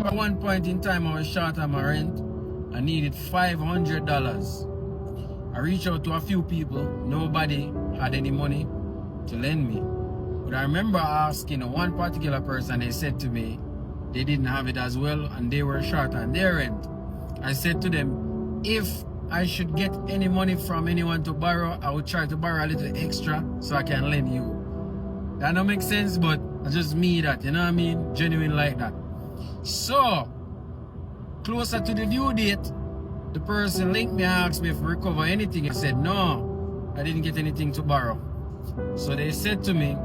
remember at one point in time I was short on my rent. I needed $500. I reached out to a few people. Nobody had any money to lend me. But I remember asking one particular person, they said to me, they didn't have it as well and they were short on their rent. I said to them, if I should get any money from anyone to borrow, I would try to borrow a little extra so I can lend you. That don't make sense, but it's just me that, you know what I mean? Genuine like that. So, closer to the due date, the person linked me and asked me if I recover anything. I said, no, I didn't get anything to borrow. So they said to me,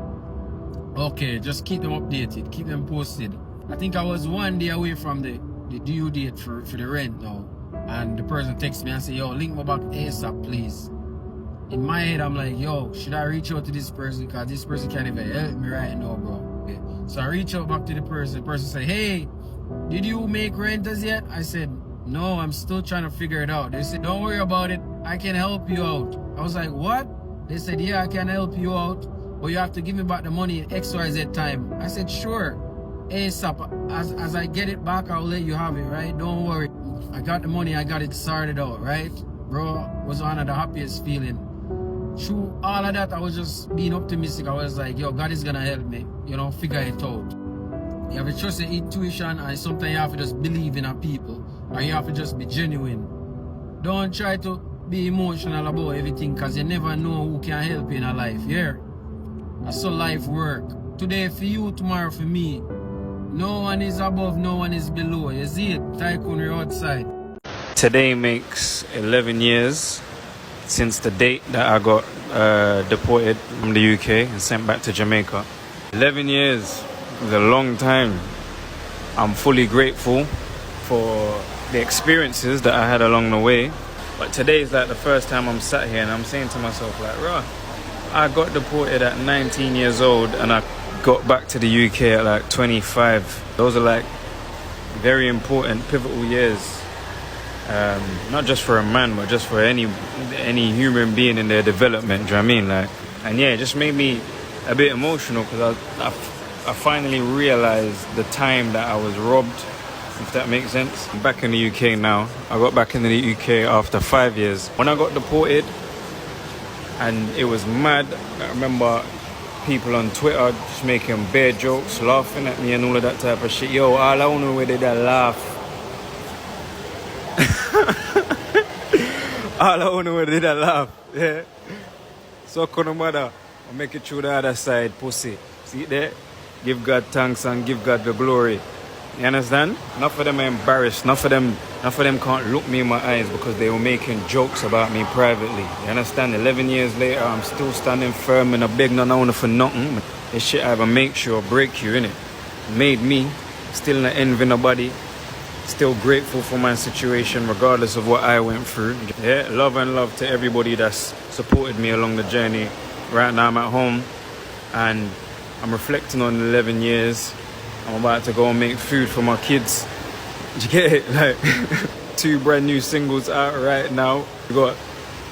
okay, just keep them updated, keep them posted. I think I was 1 day away from the due date for the rent now. And the person texted me and said, yo, link me back ASAP, please. In my head, I'm like, yo, should I reach out to this person? Because this person can't even help me right now, bro. Okay. So I reach out back to the person. The person said, hey, did you make renters yet? I said, no, I'm still trying to figure it out. They said, don't worry about it. I can help you out. I was like, what? They said, yeah, I can help you out, but you have to give me back the money in XYZ time. I said, sure. ASAP. As I get it back, I'll let you have it, right? Don't worry. I got the money. I got it sorted out, right? Bro, was one of the happiest feeling. Through all of that, I was just being optimistic. I was like, yo, God is going to help me, you know, figure it out. You have to trust your intuition, and sometimes you have to just believe in a people, or you have to just be genuine. Don't try to be emotional about everything, because you never know who can help you in a life, yeah? That's how life works. Today for you, tomorrow for me. No one is above, no one is below. You see it? Tycoon, you're outside. Today makes 11 years since the date that I got deported from the UK and sent back to Jamaica. 11 years is a long time. I'm fully grateful for the experiences that I had along the way. But today is like the first time I'm sat here and I'm saying to myself, like, rah, I got deported at 19 years old and I got back to the UK at like 25. Those are like very important, pivotal years. Not just for a man, but just for any human being in their development. Do you know what I mean? Like, and yeah, it just made me a bit emotional because I finally realized the time that I was robbed, if that makes sense. I'm back in the UK now. I got back in the UK after 5 years. When I got deported, and it was mad. I remember people on Twitter just making bare jokes, laughing at me and all of that type of shit. Yo, all I know where they laugh. All I know where they laugh. Yeah. So no matter, I'll make it through the other side, pussy. See it there? Give God thanks and give God the glory. You understand? Enough of them are embarrassed. Enough of them can't look me in my eyes because they were making jokes about me privately. You understand? 11 years later, I'm still standing firm and I beg no one for nothing. This shit either makes you or break you, innit? Made me still not envy nobody. Still grateful for my situation regardless of what I went through. Yeah, love and love to everybody that's supported me along the journey. Right now I'm at home and I'm reflecting on 11 years. I'm about to go and make food for my kids. Did you get it? Like 2 brand new singles out right now. We got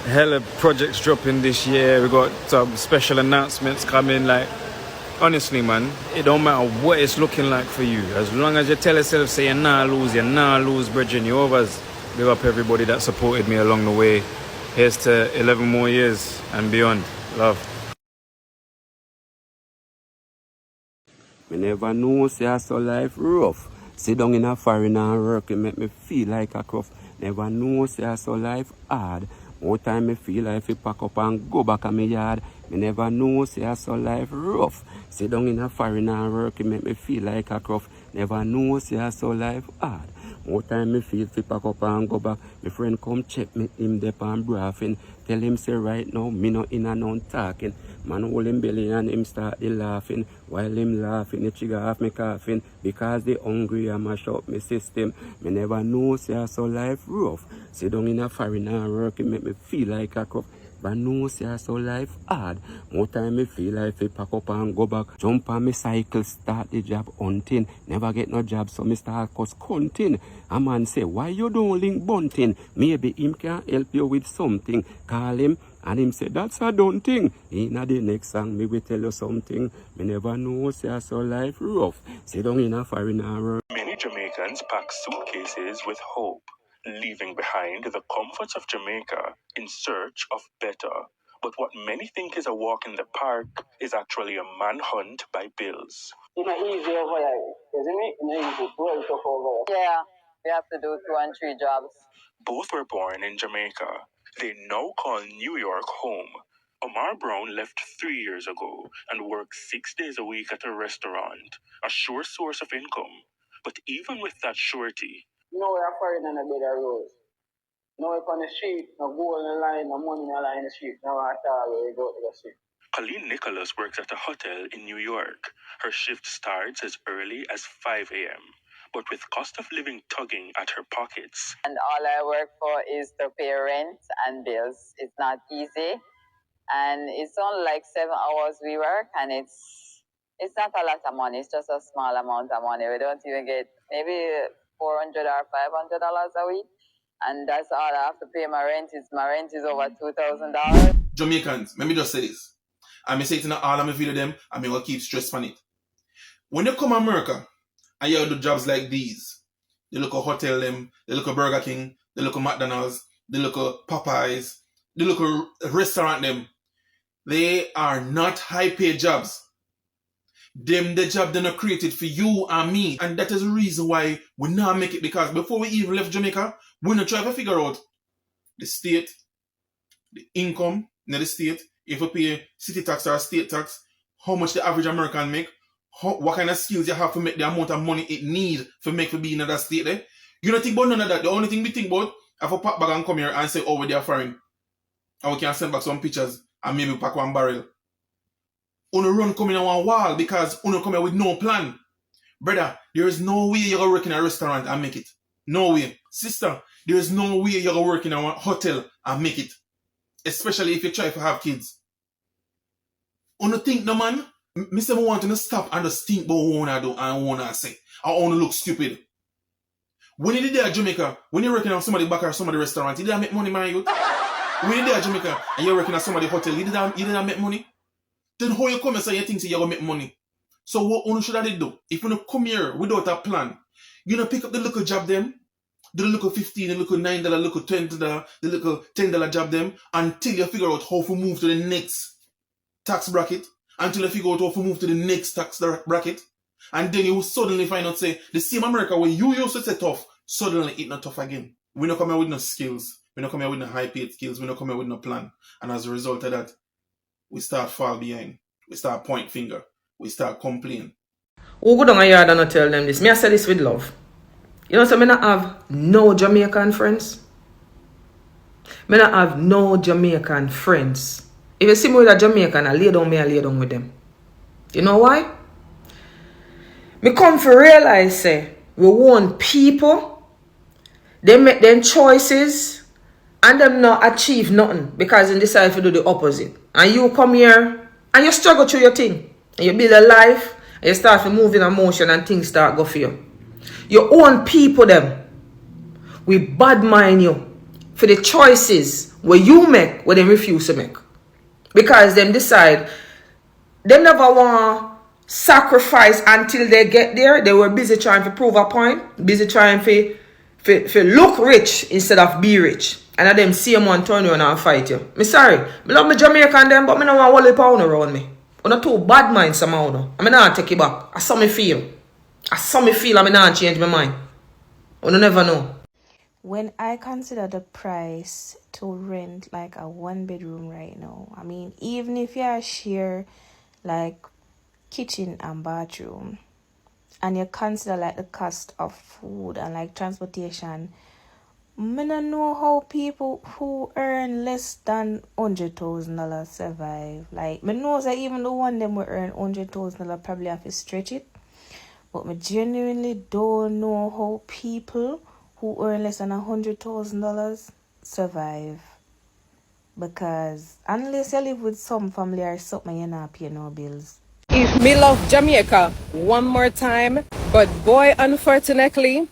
hella projects dropping this year. We got some special announcements coming. Like, honestly, man, it don't matter what it's looking like for you. As long as you tell yourself, say you're not lose, brethren, you overs. Big up everybody that supported me along the way. Here's to 11 more years and beyond. Love. Me never know, say I saw life rough. Sit down in a foreign and work, it make me feel like a cruff. Never know, say I saw life hard. More time me feel like if pack up and go back a me yard. Me never know, say I saw life rough. Sit down in a foreign and work, it make me feel like a cruff. Never know, say I saw life hard. More time me feel if pack up and go back. My friend come check me, him dep and braffing. Tell him say right now, me no in and out talking. Man hold him belly and him start the laughing. While him laughing, the trigger off me coughing. Because they hungry and mash up me system. Me never know, say I saw life rough. Sit down in a foreign and work, it make me feel like a cup. But no, say I saw life hard. More time me feel like if pack up and go back. Jump on me cycle, start the job hunting. Never get no job, so me start cause counting. A man say, why you don't link bunting? Maybe him can help you with something. Call him. And him say, that's a done thing. In the next song, me will tell you something. Me never know, say I saw life rough. Sit down in a foreign world. Many Jamaicans Jamaicans pack suitcases with hope, leaving behind the comforts of Jamaica in search of better. But what many think is a walk in the park is actually a manhunt by bills. It's not easy over here, isn't it? It's not easy. It's very tough over here. Yeah, we have to do 2 and 3 jobs. Both were born in Jamaica. They now call New York home. Omar Brown left 3 years ago and worked 6 days a week at a restaurant, a sure source of income. But even with that surety, you know, we're foreign on a bed of roads. No, we're on the street, no gold in the line, no money in the line in the street, no at all where we go to the street. Colleen Nicholas works at a hotel in New York. Her shift starts as early as 5 a.m. But with cost of living tugging at her pockets. And all I work for is to pay rent and bills. It's not easy. And it's only like 7 hours we work, and it's not a lot of money. It's just a small amount of money. We don't even get maybe $400 or $500 a week. And that's all I have to pay my rent. My rent is over $2,000. Jamaicans, let me just say this. I may say it in all of my video them, and I will keep stress on it. When you come to America, and you do jobs like these, they look at hotel them, they look at Burger King, they look at McDonald's, they look at Popeyes, they look at restaurant them. They are not high-paid jobs. The job they're not created for you and me. And that is the reason why we not make it, because before we even left Jamaica, we not try to figure out the state, the income in the state, if you pay city tax or state tax, how much the average American make, what kind of skills you have to make the amount of money it need to make to be in that state there. You don't think about none of that. The only thing we think about, if we pack bag and come here and say, oh, we are foreign. And we can send back some pictures and maybe pack one barrel. Uno run come in on one wall because uno come here with no plan. Brother, there is no way you're going to work in a restaurant and make it. No way. Sister, there is no way you're going to work in a hotel and make it. Especially if you try to have kids. Uno think no man, me say I want to stop and just think about what I wanna do and what I wanna say. I wanna look stupid. When you did there at Jamaica, when you're working on somebody's back or somebody's restaurant, you didn't make money, man, youth. When you did at Jamaica and you're working at somebody's hotel, you didn't make money. Then how you come and say you think you're gonna make money? So what uno should have do? If you come here without a plan, you know pick up the little job them, the little 15, the little $9, the little $20, the little $10 job them, until you figure out how to move to the next tax bracket, until you figure out how to move to the next tax bracket, and then you suddenly find out, say, the same America where you used to say tough, suddenly it's not tough again. We're not coming with no skills, we're not coming with no high-paid skills, we're not coming with no plan, and as a result of that, we start fall behind, we start point finger, we start complaining. Who go down a yard and not tell them this? Me I say this with love. You know, so me not have no Jamaican friends. Me not have no Jamaican friends. If you see me with a Jamaican, I lay down with them. You know why? Me come to realize, say, we want people, they make them choices, and them not achieve nothing because they decide to do the opposite. And you come here, and you struggle through your thing. And you build a life, and you start to move in a motion, and things start go for you. Your own people, them, we bad mind you for the choices where you make, where they refuse to make. Because them decide, them never want sacrifice until they get there. They were busy trying to prove a point, busy trying to look rich instead of be rich. And at them see one turn around and fight you. Me sorry, me love me Jamaican them, but me don't want whole pound around me. I'm not too bad mind somehow. I mean, I take it back. I saw me feel. I mean, I change my mind. I never know. When I consider the price to rent like a 1-bedroom right now, I mean, even if you share like kitchen and bathroom, and you consider like the cost of food and like transportation, I don't know how people who earn less than $100,000 survive. Like, I know that even the one them will earn $100,000 probably have to stretch it. But I genuinely don't know how people who earn less than $100,000 survive. Because unless you live with some family or something, you're not paying no bills. If me love Jamaica one more time, but boy, unfortunately,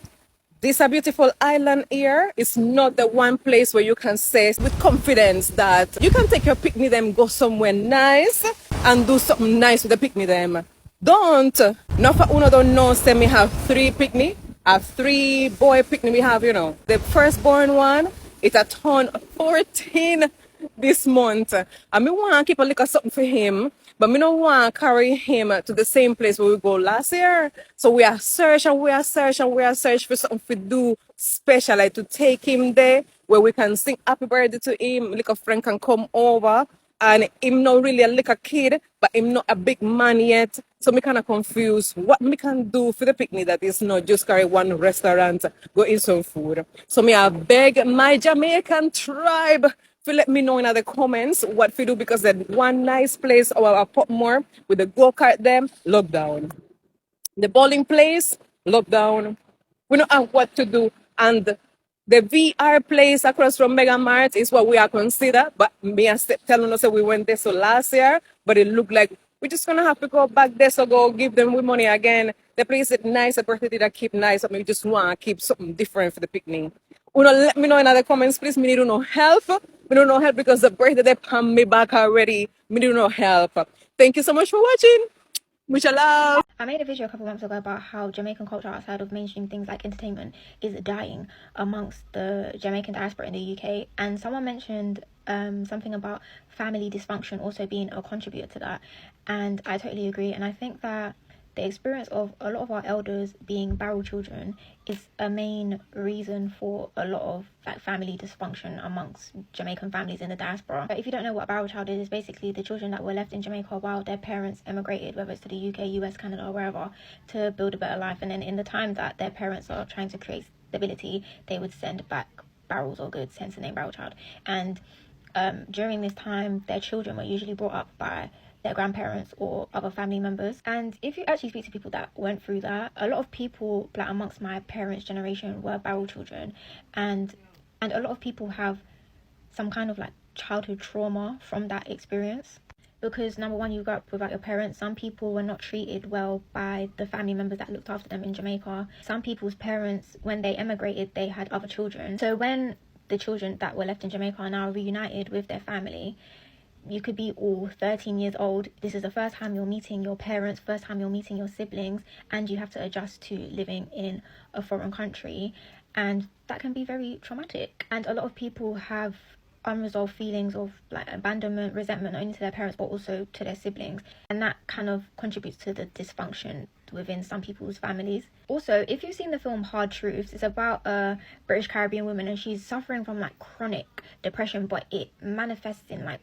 this a beautiful island here is not the one place where you can say with confidence that you can take your picnic them, go somewhere nice and do something nice with the picnic them. Don't. Not for uno don't know say me have 3 picnic A 3-boy picnic we have, The firstborn one, it's a turn 14 this month. And me want to keep a little something for him, but me don't want to carry him to the same place where we go last year. So we are searching for something to do special, like to take him there where we can sing happy birthday to him. Little friend can come over. And him not really a little kid, but him not a big man yet. So me kind of confused what me can do for the picnic that is not just carry one restaurant, go eat some food. So me I beg my Jamaican tribe to let me know in the comments what to do, because there's one nice place or a pop more with the go-kart them, lockdown. The bowling place, lockdown. We don't have what to do. And the VR place across from Mega Mart is what we are considered. But me and Step telling us that we went there so last year, but it looked like we're just gonna have to go back there, so go give them with money again. The place is nice, the birthday that keep nice, but we just want to keep something different for the picnic. Let me know in the comments, please. Me need no help. Me need no help because the birthday they pan me back already. Me need no help. Thank you so much for watching. Much love. I made a video a couple months ago about how Jamaican culture outside of mainstream things like entertainment is dying amongst the Jamaican diaspora in the UK, and someone mentioned something about family dysfunction also being a contributor to that, and I totally agree. And I think that the experience of a lot of our elders being barrel children is a main reason for a lot of family dysfunction amongst Jamaican families in the diaspora. But if you don't know what a barrel child is, it's basically the children that were left in Jamaica while their parents emigrated, whether it's to the UK, US, Canada, or wherever, to build a better life. And then in the time that their parents are trying to create stability, they would send back barrels or goods, hence the name barrel child. And during this time, their children were usually brought up by their grandparents or other family members. And if you actually speak to people that went through that, a lot of people like amongst my parents' generation were barrel children, and a lot of people have some kind of like childhood trauma from that experience, because number one, you grew up without your parents. Some people were not treated well by the family members that looked after them in Jamaica. Some people's parents, when they emigrated, they had other children. So when the children that were left in Jamaica are now reunited with their family, you could be all 13 years old. This is the first time you're meeting your parents, first time you're meeting your siblings, and you have to adjust to living in a foreign country. And that can be very traumatic. And a lot of people have unresolved feelings of like abandonment, resentment, not only to their parents, but also to their siblings. And that kind of contributes to the dysfunction within some people's families. Also, if you've seen the film Hard Truths, it's about a British Caribbean woman, and she's suffering from like chronic depression, but it manifests in like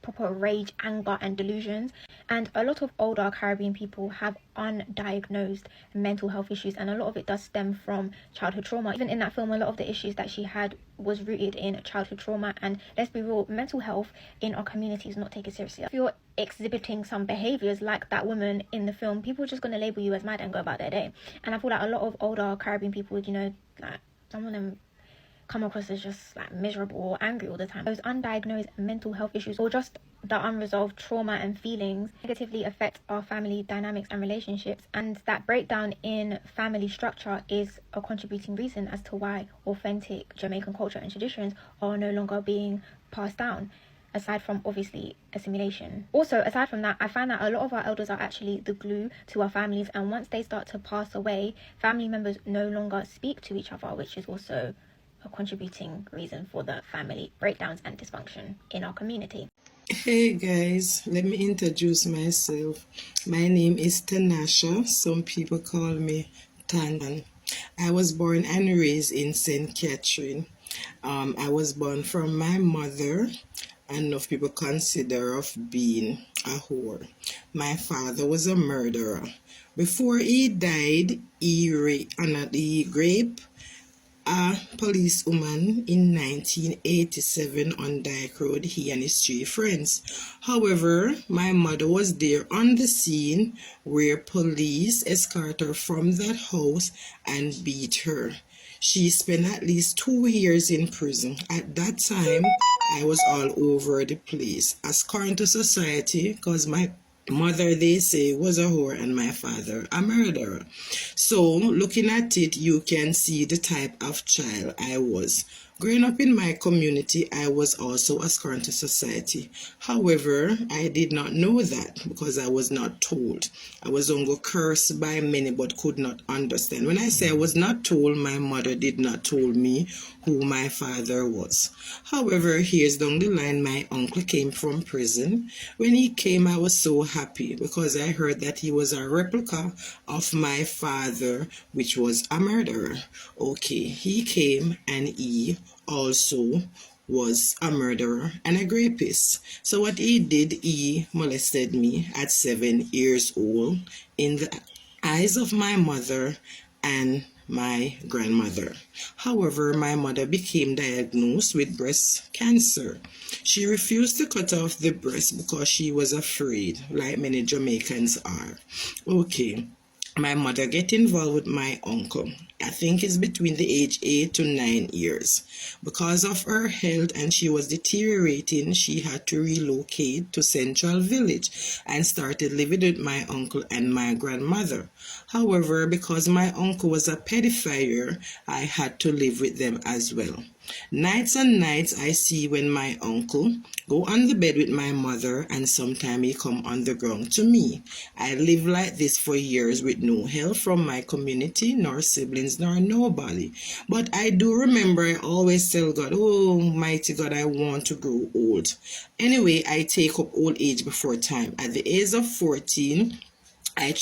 proper rage, anger, and delusions. And a lot of older Caribbean people have undiagnosed mental health issues, and a lot of it does stem from childhood trauma. Even in that film, a lot of the issues that she had was rooted in childhood trauma. And let's be real, mental health in our community is not taken seriously. If you're exhibiting some behaviors like that woman in the film, people are just going to label you as mad and go about their day. And I feel like a lot of older Caribbean people, like some of them come across as just like miserable or angry all the time. Those undiagnosed mental health issues or just the unresolved trauma and feelings negatively affect our family dynamics and relationships, and that breakdown in family structure is a contributing reason as to why authentic Jamaican culture and traditions are no longer being passed down, aside from obviously assimilation. Also, aside from that, I find that a lot of our elders are actually the glue to our families, and once they start to pass away, family members no longer speak to each other, which is also a contributing reason for the family breakdowns and dysfunction in our community. Hey guys, let me introduce myself. My name is Tanasha. Some people call me Tanan. I was born and raised in St. Catherine. I was born from my mother, and enough people consider of being a whore. My father was a murderer. Before he died, he raped a policewoman in 1987 on Dyke Road, he and his 3 friends. However, my mother was there on the scene where police escorted her from that house and beat her. She spent at least 2 years in prison. At that time, I was all over the place. As current to society, because my mother, they say, was a whore and my father a murderer. So looking at it, you can see the type of child I was. Growing up in my community, I was also a scorn to society. However, I did not know that because I was not told. I was only cursed by many but could not understand. When I say I was not told, my mother did not tell me who my father was. However, here's down the line, my uncle came from prison. When he came, I was so happy because I heard that he was a replica of my father, which was a murderer. Okay, he came and he also was a murderer and a rapist. So what he did, he molested me at 7 years old in the eyes of my mother and my grandmother. However, my mother became diagnosed with breast cancer. She refused to cut off the breast because she was afraid, like many Jamaicans are. Okay. My mother get involved with my uncle. I think it's between the age 8 to 9 years. Because of her health and she was deteriorating, she had to relocate to Central Village and started living with my uncle and my grandmother. However, because my uncle was a pedophile, I had to live with them as well. Nights and nights I see when my uncle go on the bed with my mother and sometimes he come on the ground to me. I lived like this for years with no help from my community, nor siblings, nor nobody. But I do remember I always tell God, oh mighty God, I want to grow old. Anyway, I take up old age before time. At the age of 14, I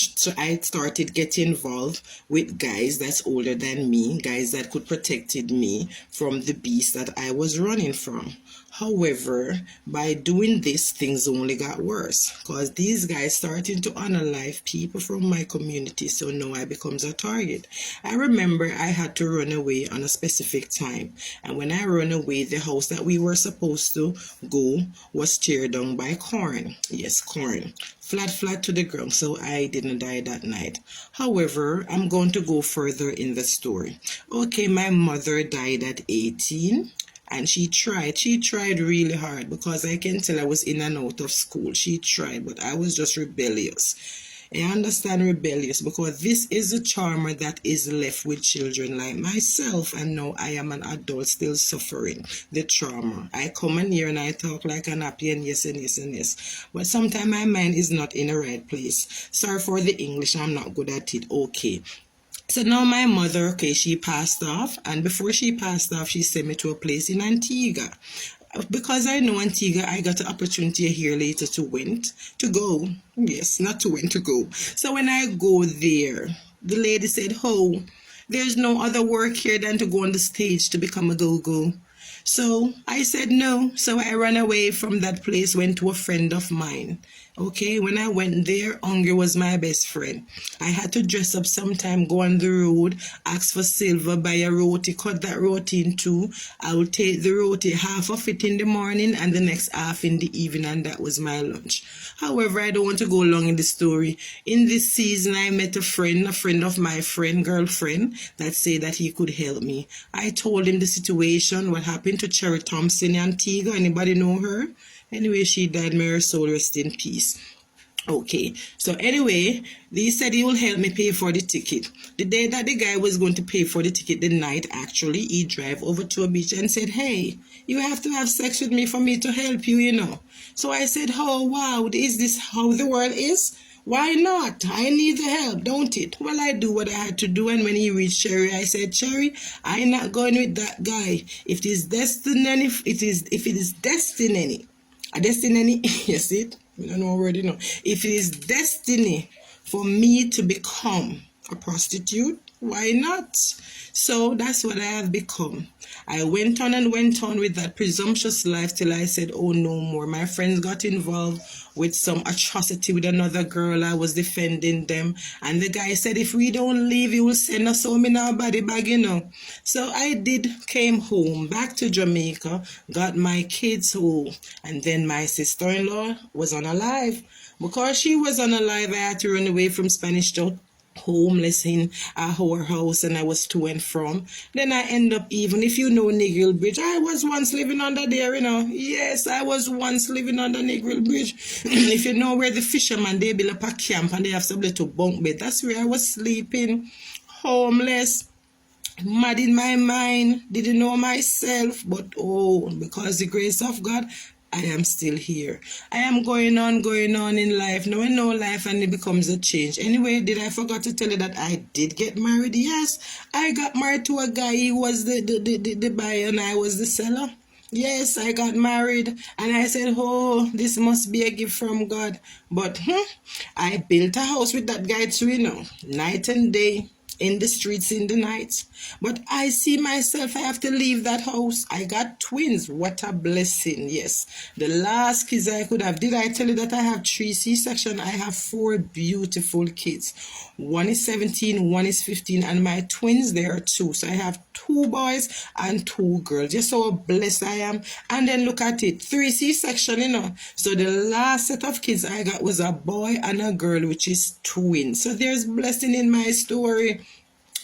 started getting involved with guys that's older than me, guys that could protected me from the beast that I was running from. However, by doing this, things only got worse because these guys started to unalive people from my community, so now I becomes a target. I remember I had to run away on a specific time, and when I run away, the house that we were supposed to go was teared down by corn. Yes, corn. Flat to the ground, so I didn't die that night. However, I'm going to go further in the story. Okay, my mother died at 18. And she tried really hard because I can tell I was in and out of school. She tried, but I was just rebellious. I understand rebellious because this is a trauma that is left with children like myself, and now I am an adult still suffering the trauma. I come in here and I talk like an happy and yes and yes and yes, but sometimes my mind is not in the right place. Sorry for the English, I'm not good at it. Okay. So now my mother, okay, she passed off, and before she passed off, she sent me to a place in Antigua. Because I know Antigua, I got the opportunity a year later to go. Yes, not to went, to go. So when I go there, the lady said, oh, there's no other work here than to go on the stage to become a go-go. So I said no. So I ran away from that place, went to a friend of mine. Okay, when I went there, hunger was my best friend. I had to dress up sometime, go on the road, ask for silver, buy a roti, cut that roti in two. I would take the roti, half of it in the morning and the next half in the evening, and that was my lunch. However, I don't want to go long in the story. In this season, I met a friend of my friend, girlfriend, that said that he could help me. I told him the situation, what happened to Cherry Thompson in Antigua. Anybody know her? Anyway, she died, may her soul rest in peace. Okay, so anyway, they said he will help me pay for the ticket. The day that the guy was going to pay for the ticket, the night actually, he drive over to a beach and said, hey, you have to have sex with me for me to help you, you know. So I said, oh, wow, is this how the world is? Why not? I need the help, don't it? Well, I do what I had to do, and when he reached Cherry, I said, Cherry, I'm not going with that guy. If it is destiny, if it is destiny, a destiny, yes, it. I don't know already know. If it is destiny for me to become a prostitute, why not? So that's what I have become. I went on and went on with that presumptuous life till I said, oh, no more. My friends got involved with some atrocity with another girl. I was defending them. And the guy said, if we don't leave, he will send us home in our body bag, you know. So I came home, back to Jamaica, got my kids home. And then my sister-in-law was unalive. Because she was unalive, I had to run away from Spanish Town, homeless in our house, and I was to and from. Then I end up, even if you know Negril Bridge, I was once living under there, you know. Yes, I was once living under Negril Bridge. If you know where the fishermen, they build up a camp and they have some little bunk bed, that's where I was sleeping, homeless. Mad in my mind, didn't know myself, but oh, because the grace of God, I am still here. I am going on in life. Now I know life and it becomes a change. Anyway, did I forgot to tell you that I did get married? Yes, I got married to a guy. He was the buyer and I was the seller. Yes, I got married and I said, oh, this must be a gift from God. But I built a house with that guy too, night and day, in the streets in the night. But I see myself, I have to leave that house. I got twins. What a blessing. Yes. The last kids I could have. Did I tell you that I have 3 C-section? I have 4 beautiful kids. One is 17, one is 15, and my twins, they are 2. So I have 2 boys and 2 girls. Just how blessed I am. And then look at it. 3 C-section, So the last set of kids I got was a boy and a girl, which is twins. So there's blessing in my story.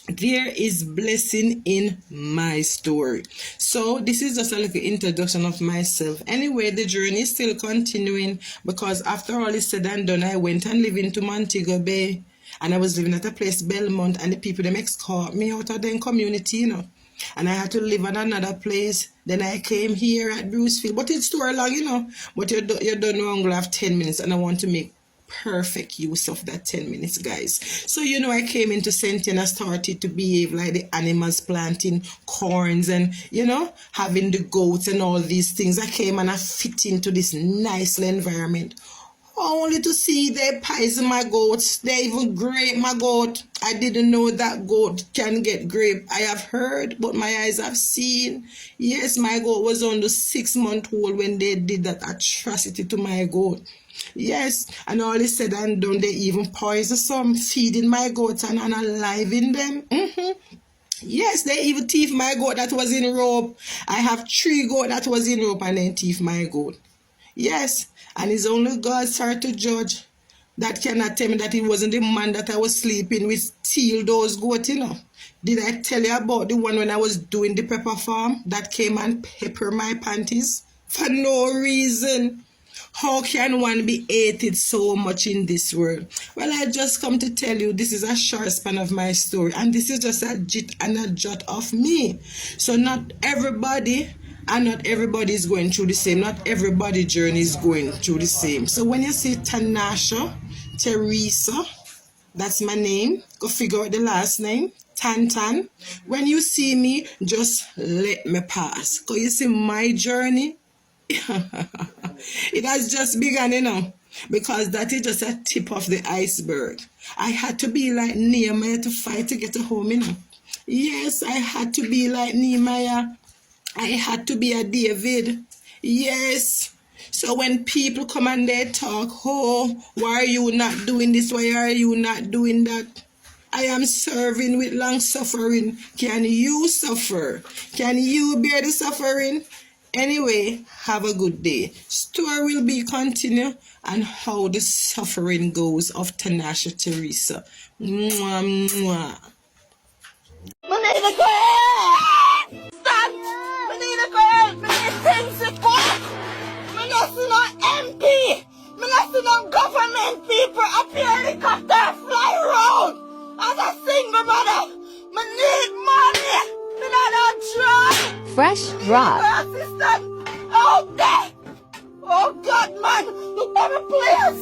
There is blessing in my story. So this is just a little introduction of myself. Anyway, the journey is still continuing because after all is said and done, I went and lived into Montego Bay. And I was living at a place, Belmont, and the people, them escort me out of the community, And I had to live at another place. Then I came here at Brucefield. But it's too long, But you don't know I'm going to have 10 minutes and I want to make perfect use of that 10 minutes, guys. So I came into St. and I started to behave like the animals, planting corns and having the goats and all these things. I came and I fit into this nice environment only to see they poison my goats. They even grape my goat. I didn't know that goat can get grape. I have heard, but my eyes have seen. Yes, my goat was on the 6-month-old when they did that atrocity to my goat. Yes, and all is said and done, they even poison some, feeding my goats and unaliving them. Yes, they even thief my goat that was in rope. I have 3 goats that was in rope and then thief my goat. Yes, and it's only God, sir, to judge. That cannot tell me that it wasn't the man that I was sleeping with steal those goats, Did I tell you about the one when I was doing the pepper farm that came and pepper my panties? For no reason. How can one be hated so much in this world? Well, I just come to tell you this is a short span of my story, and this is just a jit and a jot of me. So not everybody and not everybody is going through the same. Not everybody's journey is going through the same. So when you see Tanasha, Teresa, that's my name. Go figure out the last name. Tantan. When you see me, just let me pass. Because you see my journey, it has just begun, because that is just a tip of the iceberg. I had to be like Nehemiah to fight to get home, Yes, I had to be like Nehemiah. I had to be a David. Yes. So when people come and they talk, oh, why are you not doing this? Why are you not doing that? I am serving with long suffering. Can you suffer? Can you bear the suffering? Anyway, have a good day. Story will be continued and how the suffering goes of Tanasha Teresa. Mwah, mwah. Stop! We need a girl! We need principal! We not see no MP! We not see no government people up here helicopter fly around! As a single mother! We need money! We not try! Fresh drop. Assistant! Out there! Oh God, man! Look at me, please!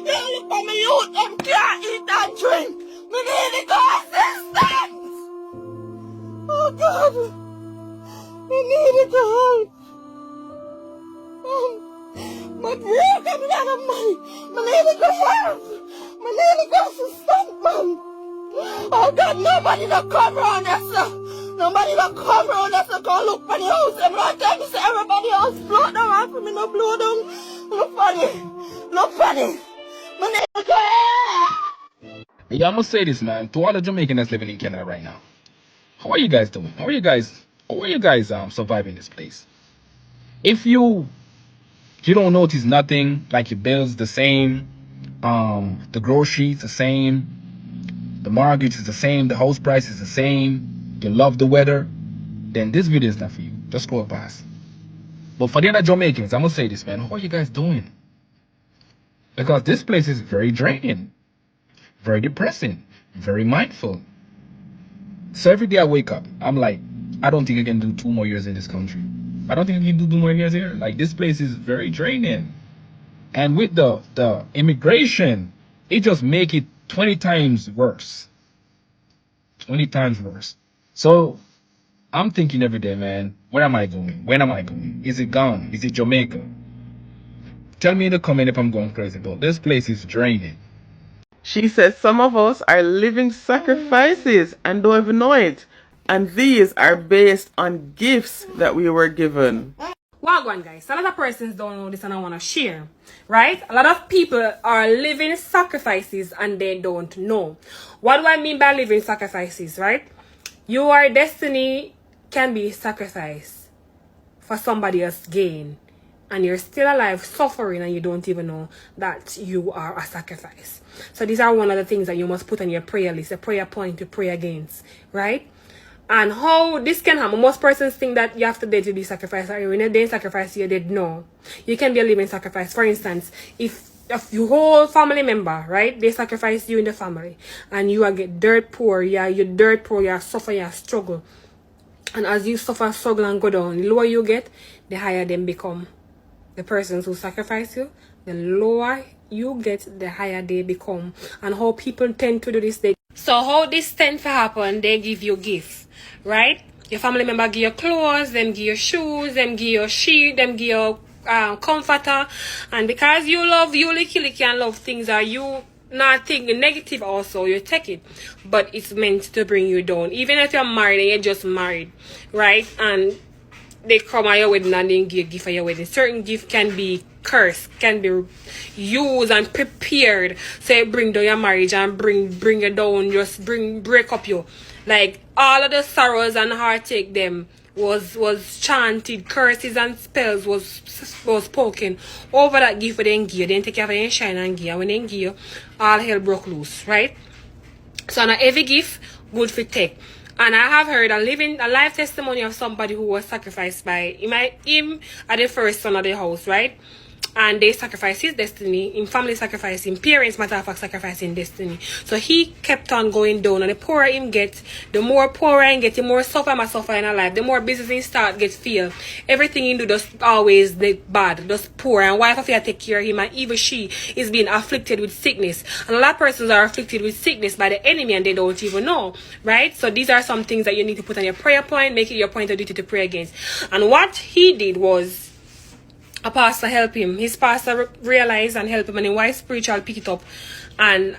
You look at me, youth! Them can't eat and drink! We need the assistance! Oh God! We need the help! My broke, I'm out of money! We need the help! We need the assistance, man! Oh God, nobody to cover on us, sir! Nobody to cover on us, so go look for the house. I'm not telling you, say everybody else blow down for me, no blow down. Look funny. Look funny. My name is Yeah, I must say this, man, to all the Jamaicans that's living in Canada right now. How are you guys doing? How are you guys surviving this place? If you don't notice nothing, like your bills the same, the groceries the same, the mortgage is the same, the house price is the same, you love the weather, then this video is not for you. Just scroll past. But for the other Jamaicans, I'm gonna say this, man, how are you guys doing? Because this place is very draining, very depressing, very mindful. So every day I wake up, I'm like, I don't think I can do 2 more years in this country. I don't think I can do 2 more years here. Like, this place is very draining. And with the immigration, it just make it 20 times worse. 20 times worse. So I'm thinking every day, man, where am I going? When am I going? Is it gone? Is it Jamaica? Tell me in the comment if I'm going crazy, but this place is draining. She says some of us are living sacrifices and don't even know it. And these are based on gifts that we were given. Wagwan, guys. A lot of persons don't know this and I want to share. Right? A lot of people are living sacrifices and they don't know. What do I mean by living sacrifices, right? Your destiny can be sacrificed for somebody else's gain. And you're still alive suffering and you don't even know that you are a sacrifice. So these are one of the things that you must put on your prayer list, a prayer point to pray against, right? And how this can happen. Most persons think that you have to dead to be sacrificed. Or when they sacrifice you, they no. You can be a living sacrifice. For instance, if your whole family member, right, they sacrifice you in the family and you are get dirt poor, you're dirt poor, you suffer, you struggle. And as you suffer, struggle and go down, the lower you get, the higher them become. The persons who sacrifice you, the lower you get, the higher they become. And how people tend to do this, so how this tend to happen, they give you gifts, right? Your family member give you clothes, them give you shoes, them give you sheet, them give you comforter. And because you love, you licky and love things that you not think negative also, you take it. But it's meant to bring you down. Even if you're married and you're just married, right? And they come at your wedding and they give a gift for your wedding. Certain gift can be cursed, can be used and prepared. So it bring down your marriage and bring you down, just break up you. Like all of the sorrows and heartache them was chanted, curses and spells was spoken over that gift for them give. Then take care of your shine and give. When they give, all hell broke loose, right? So now every gift good for take. And I have heard a live testimony of somebody who was sacrificed by him at the first son of the house, right? And they sacrificed his destiny, in family sacrificing, parents, matter of fact, sacrificing destiny. So he kept on going down, and the poorer him gets, the more poorer he gets, the more suffer in a life, the more business he start gets failed. Everything he do does always bad, does poor, and wife of you take care of him, and even she is being afflicted with sickness. And a lot of persons are afflicted with sickness by the enemy and they don't even know, right? So these are some things that you need to put on your prayer point, make it your point of duty to pray against. And what he did was, a pastor help him. His pastor realized and help him, and the wife spiritual pick it up. And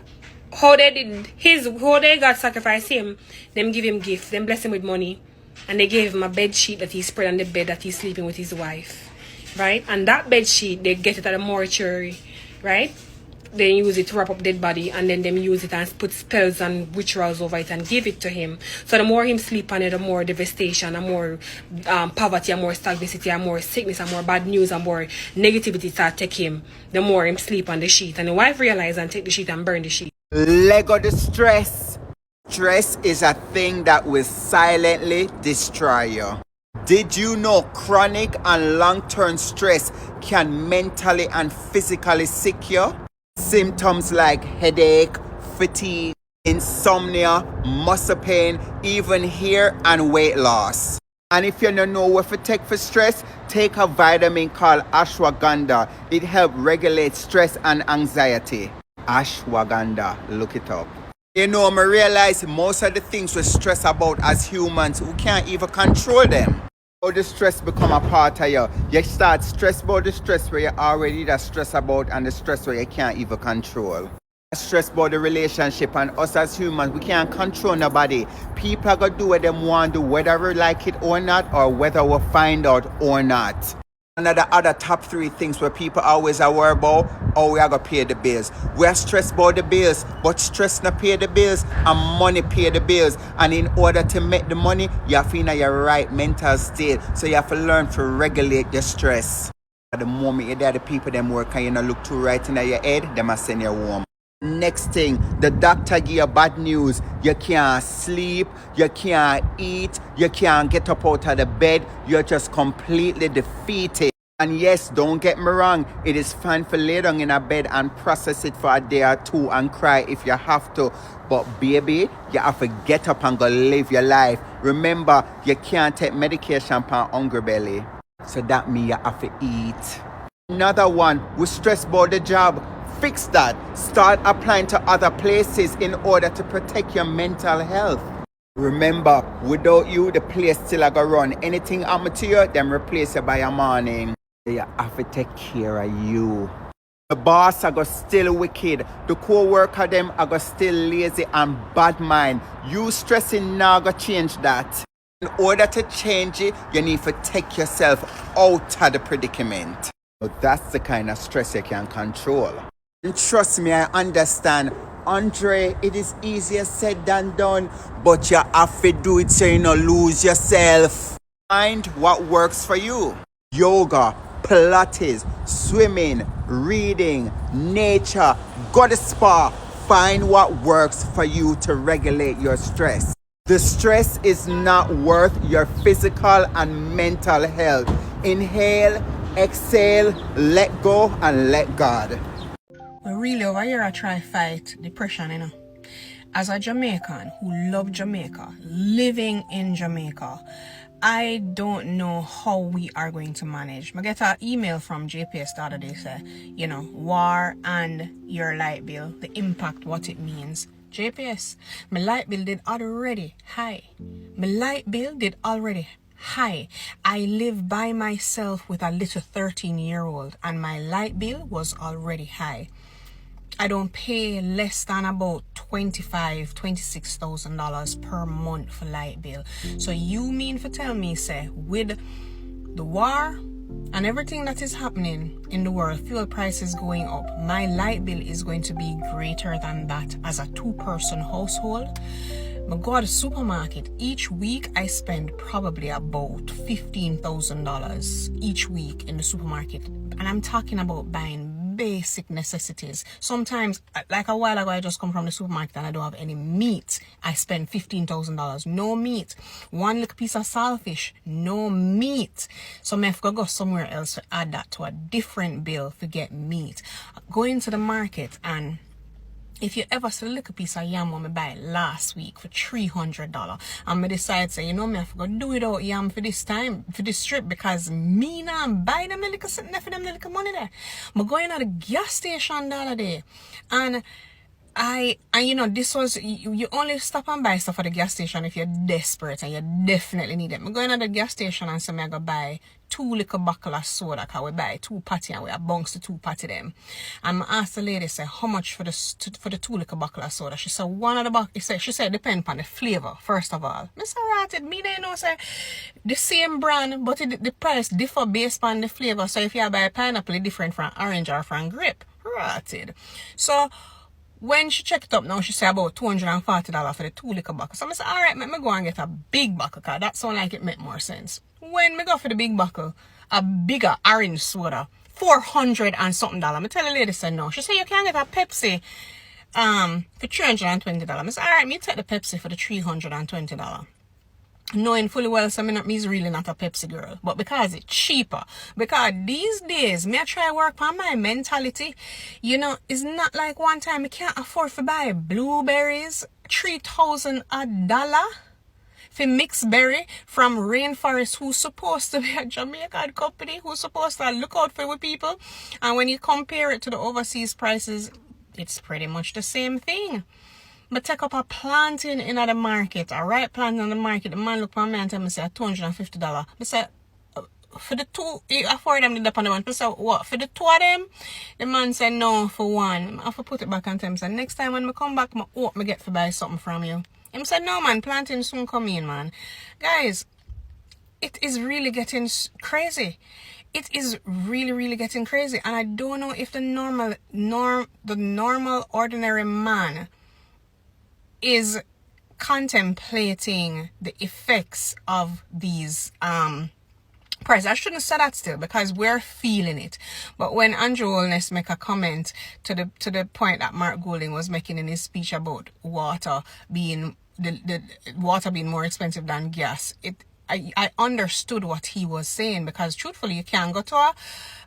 how they got sacrificed him, them give him gift, them bless him with money, and they gave him a bed sheet that he spread on the bed that he's sleeping with his wife, right? And that bed sheet, they get it at a mortuary, right? They use it to wrap up dead body, and then them use it and put spells and rituals over it and give it to him. So the more him sleep on it, the more devastation, and more poverty, and more stagnancy, and more sickness, and more bad news, and more negativity start take him. The more him sleep on the sheet, and the wife realize and take the sheet and burn the sheet. Lego the stress. Stress is a thing that will silently destroy you. Did you know chronic and long-term stress can mentally and physically sick you? Symptoms like headache, fatigue, insomnia, muscle pain, even hair and weight loss. And if you don't know what to take for stress, take a vitamin called ashwagandha. It helps regulate stress and anxiety. Ashwagandha, look it up. You know, I realize most of the things we stress about as humans, we can't even control them. How the stress become a part of you. You start stress about the stress where you already that stress about, and the stress where you can't even control. Stress about the relationship, and us as humans, we can't control nobody. People are going to do what they want to do, whether we like it or not, or whether we find out or not. One of the other top 3 things where people always are worried about, how we are going to pay the bills. We are stressed about the bills, but stress not pay the bills, and money pay the bills. And in order to make the money, you have to be in your right mental state. So you have to learn to regulate your stress. At the moment you're there, the people them work and you don't look too right in your head, they must send you home. Next thing, the doctor give you bad news. You can't sleep, you can't eat, you can't get up out of the bed. You're just completely defeated. And yes, don't get me wrong, it is fine for lay down in a bed and process it for a day or two and cry if you have to. But baby, you have to get up and go live your life. Remember, you can't take medication for hungry belly. So that means you have to eat. Another one, we stress about the job. Fix that. Start applying to other places in order to protect your mental health. Remember, without you, the place still a go run. Anything happen to you, them replace you by a morning. You have to take care of you. The boss are go still wicked. The co-worker them are go still lazy and bad mind. You stressing now go change that. In order to change it, you need to take yourself out of the predicament. But that's the kind of stress you can control. And trust me, I understand. Andre, it is easier said than done, but you have to do it so you don't lose yourself. Find what works for you. Yoga, Pilates, swimming, reading, nature, go to spa. Find what works for you to regulate your stress. The stress is not worth your physical and mental health. Inhale, exhale, let go, and let God. Well, really, over here, I try fight depression, you know. As a Jamaican who love Jamaica, living in Jamaica, I don't know how we are going to manage. I get an email from JPS the other day say, you know, war and your light bill, the impact, what it means. JPS, my light bill did already high. My light bill did already high. I live by myself with a little 13-year-old and my light bill was already high. I don't pay less than about $26,000 per month for light bill. So you mean for tell me, say, with the war and everything that is happening in the world, fuel prices going up, my light bill is going to be greater than that as a two-person household? I go to the supermarket. Each week I spend probably about $15,000 each week in the supermarket. And I'm talking about buying basic necessities. Sometimes, like a while ago, I just come from the supermarket and I don't have any meat. I spend $15,000. No meat. One little piece of saltfish. No meat. So I have to go somewhere else to add that to a different bill to get meat. Go into the market and if you ever see a little piece of yam when I buy last week for $300 and I decide say, you know, me have to go do without yam for this time, for this trip because me now buy them the little sitting there for them the little money there. I go in at the gas station the other day and you know, this was, you only stop and buy stuff at the gas station if you're desperate and you definitely need it. I go in at the gas station and say, I go buy 2 little buckle of soda because we buy 2 patty and we have bunks to 2 patty them. And I asked the lady, say, how much for the 2 little buckle of soda? She said, one of the buckle, she said, depend on the flavor, first of all. Mr. Ratted, me they know, say, the same brand, but the price differ based on the flavor. So if you buy pineapple, it's different from orange or from grape. Ratted. So, when she checked it up now, she said about $240 for the 2 little buckle. So I said, alright, let me go and get a big buckle, because that sound like it make more sense. When me go for the big buckle, a bigger orange soda, $400 and something. I tell the lady, say no. She said, you can get a Pepsi for $320. I said, alright, me take the Pepsi for the $320. Knowing fully well, so me's really not a Pepsi girl. But because it's cheaper. Because these days, me I try work on my mentality. You know, it's not like one time I can't afford to buy blueberries. $3,000 for mixed berry from Rainforest, who's supposed to be a Jamaican company, who's supposed to look out for people. And when you compare it to the overseas prices, it's pretty much the same thing. But take up a planting in the market, a ripe planting on the market. The man look at me and tell me, say, $250. I say, for the 2, you afford them to dip on the one. I say, what, for the 2 of them? The man said, no, for 1. I have to put it back and tell him, say, next time when I come back, I hope I get to buy something from you. He said, no, man, planting soon come in, man. Guys, it is really getting crazy. It is really, really getting crazy. And I don't know if the normal, ordinary man is contemplating the effects of these prices. I shouldn't say that still because we're feeling it. But when Andrew Holness make a comment to the point that Mark Golding was making in his speech about water being the water being more expensive than gas, I understood what he was saying, because truthfully, you can't go to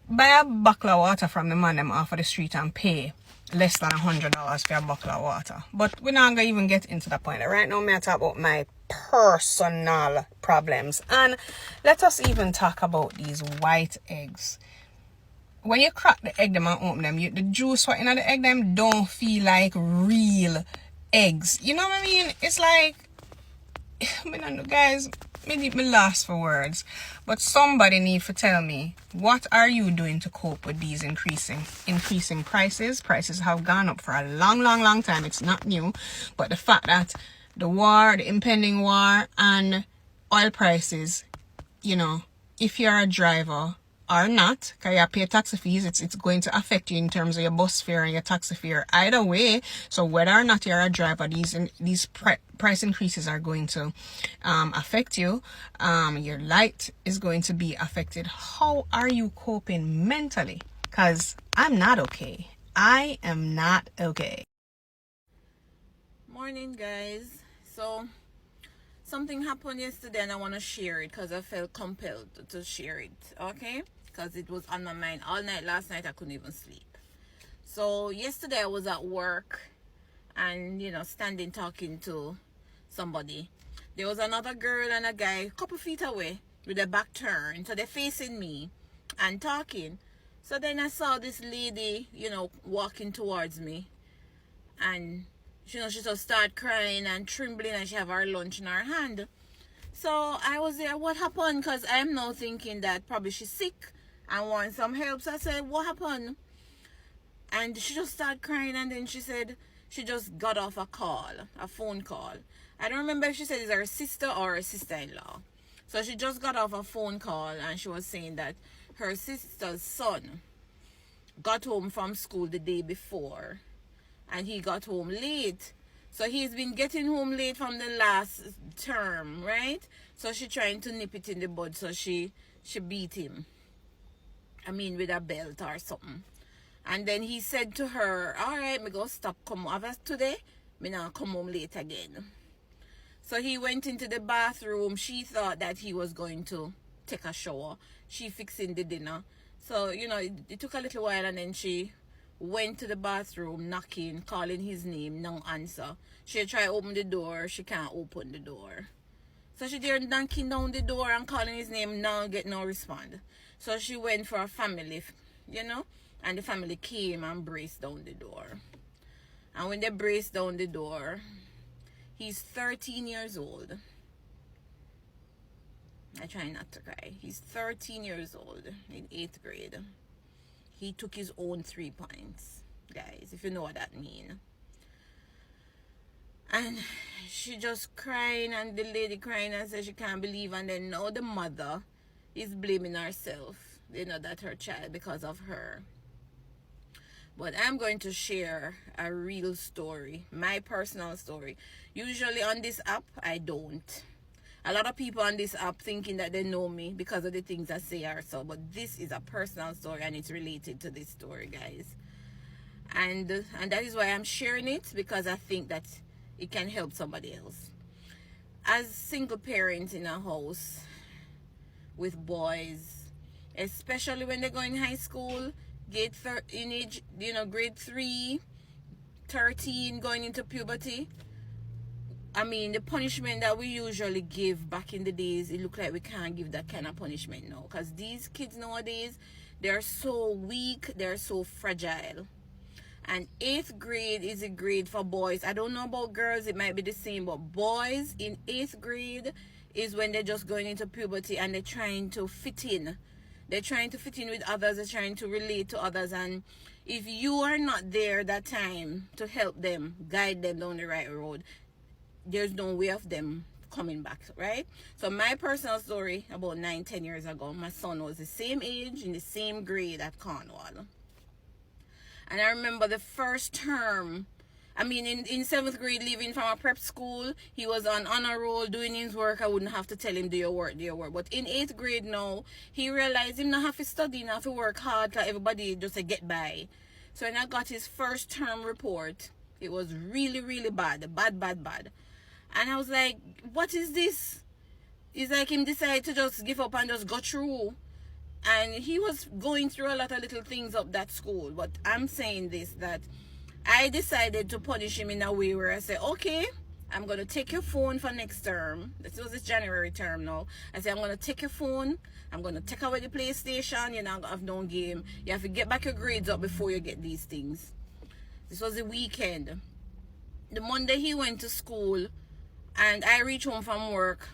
buy a bottle of water from the man them off of the street and pay less than $100 for a bottle of water. But we're not gonna even get into that point. Right now, I'm talk about my personal problems. And let us even talk about these white eggs. When you crack the egg them and open them, the juice what in the egg them don't feel like real eggs. You know what I mean? It's like, I don't know, guys, me need me lost for words. But somebody need to tell me, what are you doing to cope with these increasing prices? Prices have gone up for a long time. It's not new. But the fact that the war, the impending war, and oil prices, you know, if you're a driver or not, because you pay taxi fees, it's going to affect you in terms of your bus fare and your taxi fare either way. So whether or not you're a driver, these price increases are going to affect you. Your light is going to be affected. How are you coping mentally? Because I'm not okay. I am not okay. Morning, guys. So something happened yesterday and I want to share it because I felt compelled to share it, okay? Because it was on my mind all night. Last night I couldn't even sleep. So yesterday I was at work and, you know, standing talking to somebody. There was another girl and a guy a couple feet away with their back turned. So they're facing me and talking. So then I saw this lady, you know, walking towards me. And you know, she just started crying and trembling and she have her lunch in her hand. So I was there, what happened? Because I am now thinking that probably she's sick and wants some help. So I said, what happened? And she just started crying and then she said she just got off a phone call. I don't remember if she said it's her sister or her sister-in-law. So she just got off a phone call and she was saying that her sister's son got home from school the day before. And he got home late. So he's been getting home late from the last term, right? So she trying to nip it in the bud. So she beat him. I mean, with a belt or something. And then he said to her, all right, me go stop come over today. Me now come home late again. So he went into the bathroom. She thought that he was going to take a shower. She fixing the dinner. So, you know, it took a little while and then she went to the bathroom, knocking, calling his name, no answer. She tried to open the door, she can't open the door. So she there knocking down the door and calling his name, now get no response. So she went for a family, you know, and the family came and braced down the door. And when they braced down the door, he's 13 years old. I try not to cry. He's 13 years old in 8th grade. He took his own 3 points, guys, if you know what that means. And she just crying and the lady crying and said she can't believe. And then now the mother is blaming herself, you know, that her child because of her. But I'm going to share a real story, my personal story. Usually on this app, I don't. A lot of people on this app thinking that they know me because of the things I say or so, but this is a personal story and it's related to this story, guys. And that is why I'm sharing it, because I think that it can help somebody else. As single parents in a house with boys, especially when they go in high school, grade 3, 13, going into puberty. I mean, the punishment that we usually give back in the days, it look like we can't give that kind of punishment now. Because these kids nowadays, they're so weak, they're so fragile. And 8th grade is a grade for boys. I don't know about girls, it might be the same. But boys in 8th grade is when they're just going into puberty and they're trying to fit in. They're trying to fit in with others, they're trying to relate to others. And if you are not there that time to help them, guide them down the right road, there's no way of them coming back, right? So my personal story, about 9-10 years ago, my son was the same age in the same grade at Cornwall. And I remember the first term, I mean in 7th grade, leaving from a prep school, he was on honor roll doing his work. I wouldn't have to tell him do your work. But in 8th grade now, he realized him not have to study, not have to work hard, because everybody just get by. So when I got his first term report, it was really, really bad. And I was like, what is this? It's like him decided to just give up and just go through. And he was going through a lot of little things up that school. But I'm saying this, that I decided to punish him in a way where I said, okay, I'm going to take your phone for next term. This was this January term now. I said, I'm going to take your phone. I'm going to take away the PlayStation. You're not going to have no game. You have to get back your grades up before you get these things. This was the weekend. The Monday he went to school and I reached home from work.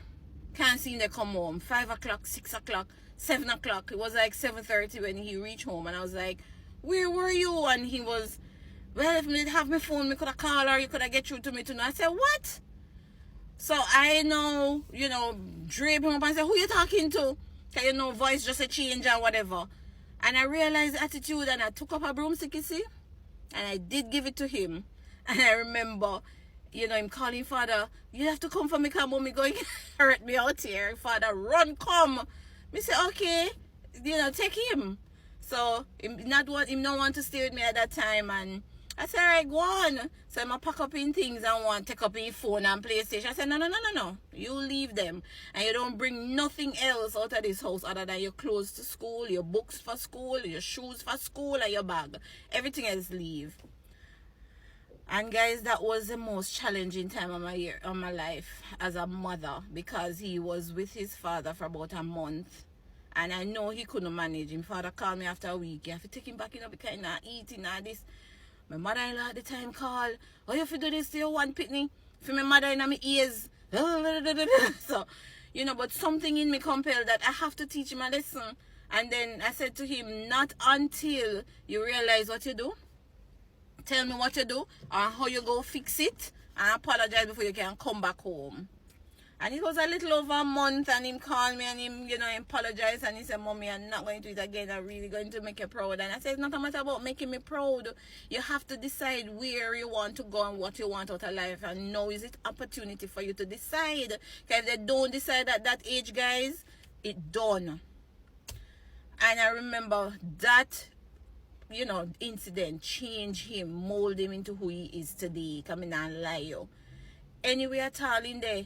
Can't see him come home. 5 o'clock, 6 o'clock, 7 o'clock. It was like 7:30 when he reached home. And I was like, where were you? And he was, well, if I didn't have my phone, I could have called her. You could have get through to me to know. I said, what? So I know, drape him up and say, who you talking to? Because, voice just a change or whatever. And I realized the attitude and I took up a broomstick, you see? And I did give it to him. And I remember, him calling, Father, you have to come for me because mommy going to hurt me out here. Father, run, come. Me say, okay, take him. So, him not want to stay with me at that time. And I said, all right, go on. So, I'm pack up in things and want to take up in phone and PlayStation. I said, no. You leave them. And you don't bring nothing else out of this house other than your clothes to school, your books for school, your shoes for school, and your bag. Everything else leave. And guys, that was the most challenging time of my life as a mother, because he was with his father for about a month. And I know he couldn't manage. His father called me after a week. You have to take him back, because he's not eating all this. My mother-in-law at the time called, oh, you have to do this to your one pitney for my mother in my ears. So, but something in me compelled that I have to teach him a lesson. And then I said to him, not until you realize what you do. Tell me what you do or how you go fix it, and apologize before you can come back home. And it was a little over a month, and him called me and him, apologized, and he said, Mommy, I'm not going to do it again. I'm really going to make you proud. And I said, it's not a matter about making me proud. You have to decide where you want to go and what you want out of life. And now is it opportunity for you to decide. Because if they don't decide at that age, guys, it's done. And I remember that incident changed him, mold him into who he is today. Coming and lie you. Anyway at all in there,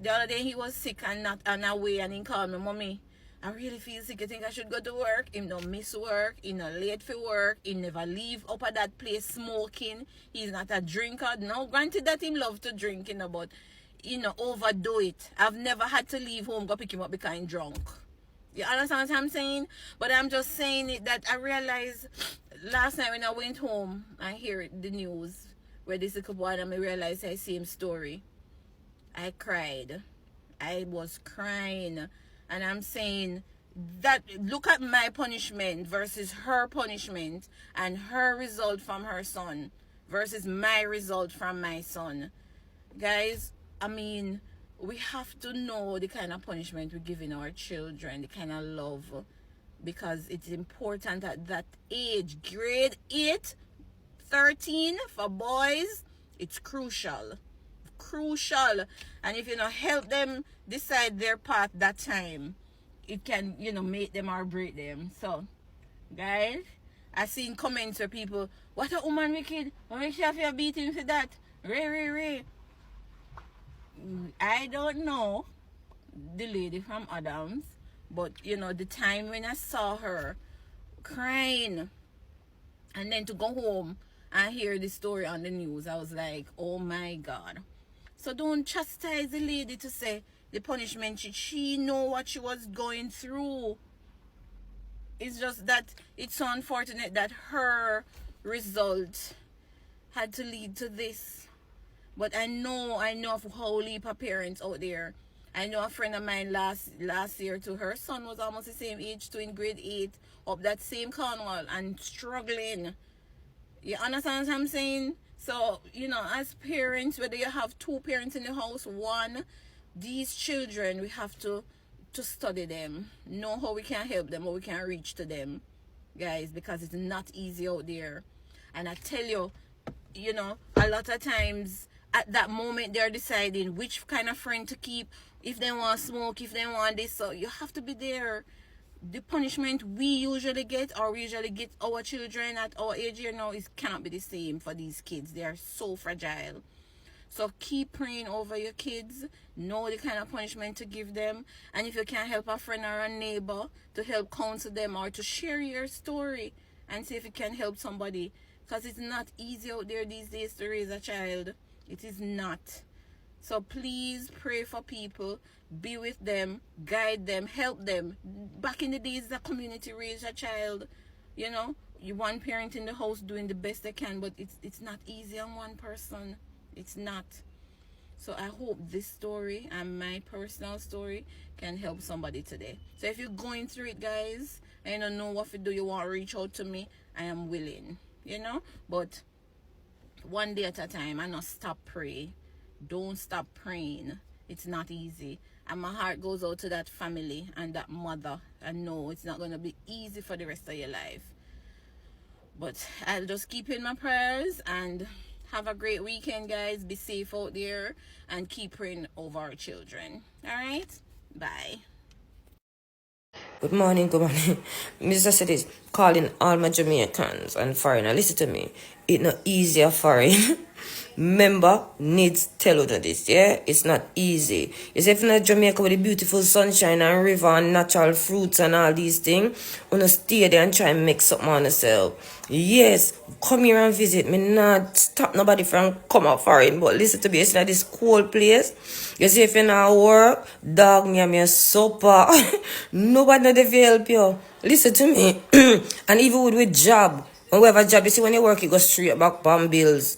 the other day he was sick and not on away, and he called me, Mommy, I really feel sick. You think I should go to work? He don't miss work. He not late for work. He never leave up at that place smoking. He's not a drinker. No, granted that he love to drink, but overdo it. I've never had to leave home go pick him up because he's drunk. You understand what I'm saying? But I'm just saying it that I realized last night when I went home and hear the news where this little boy, and I realized I same story. I cried. I was crying. And I'm saying that look at my punishment versus her punishment, and her result from her son versus my result from my son. Guys, we have to know the kind of punishment we're giving our children, the kind of love, because it's important at that age. Grade 8, 13 for boys, it's crucial. And if you help them decide their path that time, it can make them or break them. So guys, I seen comments where people, what a woman wicked, what makes you have to beat him for that? Ray. I don't know the lady from Adams, but the time when I saw her crying, and then to go home and hear the story on the news, I was like, oh my God. So don't chastise the lady to say the punishment. She know what she was going through. It's just that it's so unfortunate that her result had to lead to this. But I know of a whole heap of parents out there. I know a friend of mine last year too. Her son was almost the same age too, in grade 8, up that same Cornwall, and struggling. You understand what I'm saying? So, as parents, whether you have 2 parents in the house, 1, these children, we have to study them, know how we can help them, how we can reach to them, guys, because it's not easy out there. And I tell you, a lot of times at that moment they're deciding which kind of friend to keep, if they want to smoke, if they want this. So you have to be there. The punishment we usually get, or we usually get our children at our age here now, cannot be the same for these kids. They are so fragile. So keep praying over your kids. Know the kind of punishment to give them. And if you can help a friend or a neighbor to help counsel them or to share your story and see if it can help somebody. Because it's not easy out there these days to raise a child. It is not. So please pray for people. Be with them. Guide them. Help them. Back in the days, the community raised a child. You know, you one parent in the house doing the best they can. But it's not easy on one person. It's not. So I hope this story and my personal story can help somebody today. So if you're going through it, guys, and you don't know what to do, you want to reach out to me, I am willing, you know. But one day at a time, and not stop praying. Don't stop praying. It's not easy. And my heart goes out to that family and that mother. I know it's not going to be easy for the rest of your life. But I'll just keep in my prayers and have a great weekend, guys. Be safe out there and keep praying over our children. All right? Bye. Good morning. Mr. Cities, calling all my Jamaicans and foreigners. Listen to me. It's not easier foreign. Member needs tell you this, yeah? It's not easy. You see, if you're in Jamaica with the beautiful sunshine and river and natural fruits and all these things, you wanna stay there and try and make something on yourself. Yes, come here and visit. Me not stop nobody from come out foreign, but listen to me, it's not this cold place. You see, if you're not work, dog near me a supper. Nobody not there to help you. Listen to me. And even with job, when we have a job, you see, when you work, you go straight back on bills.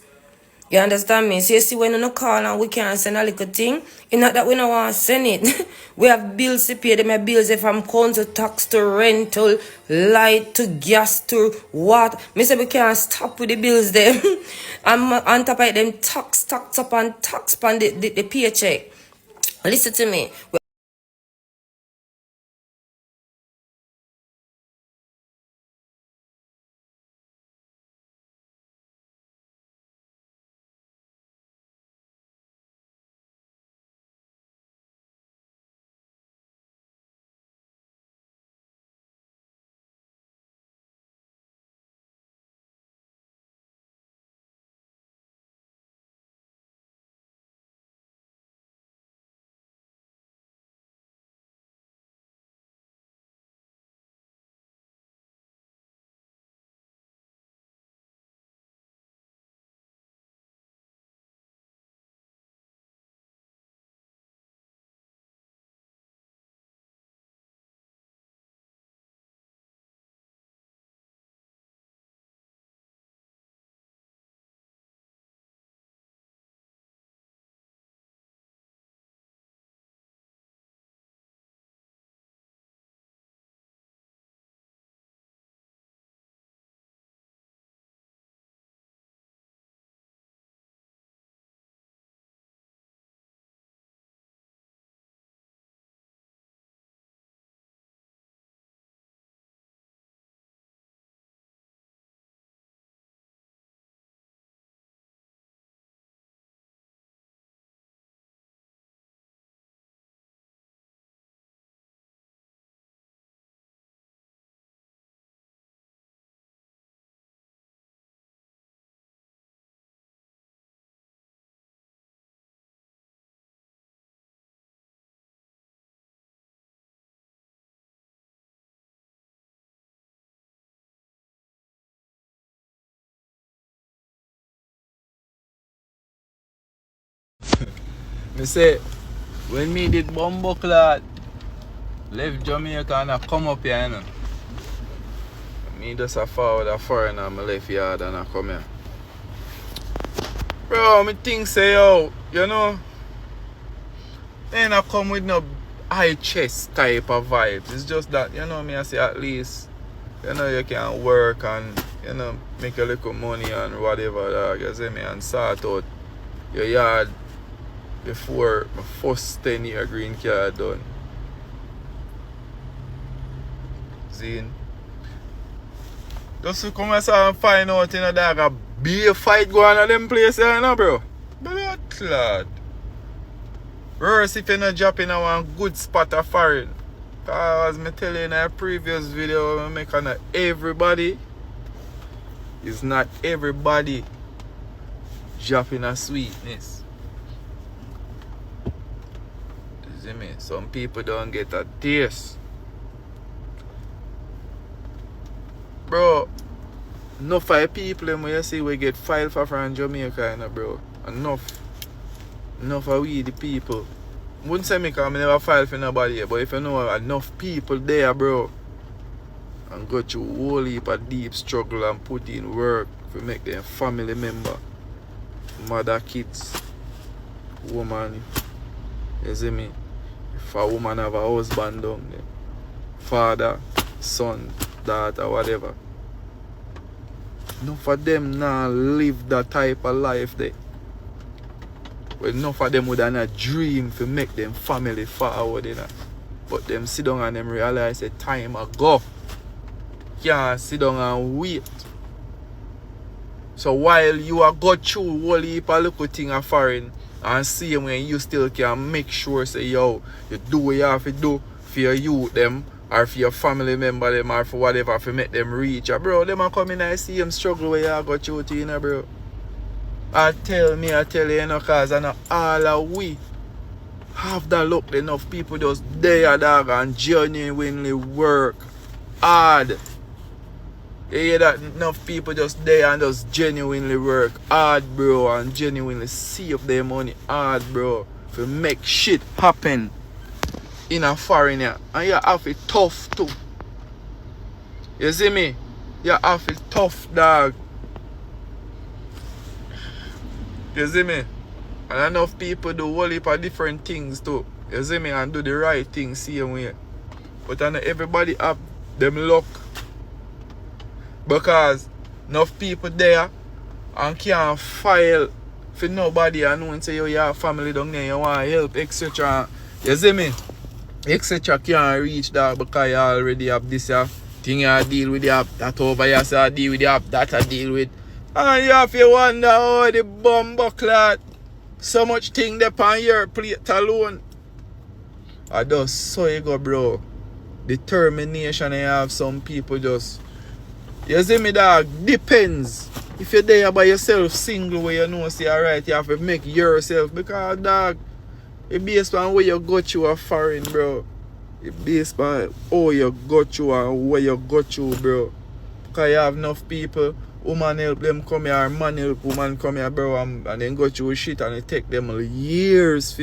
You understand me? So you see, when you no call and we can't send a little thing, it's not that we don't want to send it. We have bills to pay. Them have bills from council tax to rental, light to gas to water. Me say we can't stop with the bills them. And on top of them tax up and tax on the paycheck. Listen to me. Me say, when me did bumbo clad, left Jamaica and I come up here, you know. Me just a forward a foreigner and I left yard and I come here. Bro, me think say, yo, you know, then I come with no high chest type of vibes. It's just that, you know, me I say at least, you know, you can work and, you know, make a little money and whatever, dog. You see me, and sort out your yard before my first 10-year green card done. Zine. Just to come and find out, you know, that a beer fight going on them places, you know, bro. Blood clot. Worse if you're not dropping a one good spot of foreign. As I tell you in a previous video, I make on everybody. It's not everybody dropping a sweetness. See me? Some people don't get a taste. Bro, enough of people when you see we get filed for from Jamaica, you know, bro. Enough. Enough of we the people. Wouldn't say me because I never filed for nobody, but if you know enough people there, bro, and go through a whole heap of deep struggle and put in work to make them family member, mother, kids, woman. You see me? If a woman have a husband down there, father, son, daughter, whatever. Enough of them now live that type of life there. Well, enough of them would have a dream to make them family forward, you know. But them sit down and them realize a time ago. Can't sit down and wait. So while you are go through whole heap of little thing of foreign and see when you still can make sure say yo, you do what you have to do for your youth them or for your family member them or for whatever to make them reach. Bro, them are coming and see them struggle where you go through to, you know, bro. I tell you, you know, cause I know all of we have that luck enough people just there, dog, and genuinely work hard. You hear that? Enough people just there and just genuinely work hard, bro, and genuinely save their money hard, bro, to make shit happen in a foreigner. And you have it tough too. You see me? You have it tough, dog. You see me? And enough people do a whole heap of different things too. You see me? And do the right thing same way. But I know everybody have them luck. Because enough people there and can't file for nobody and no one say yo, you have family down there, you want help, etc. You see me? Etc. can't reach that because you already have this thing you deal with, you have that over here, so I deal with, you have that I deal with. And you have to wonder how the bumbo clot so much thing there on your plate alone. I just so you go, bro. Determination I have some people just. You see me, dog? Depends. If you're there by yourself, single, where you know, say, alright, you have to make yourself. Because, dog, it's based on where you go through a foreign, bro. It's based on how you go through and where you go through, bro. Because you have enough people, woman help them come here, man help woman come here, bro, and then go through shit and it take them years.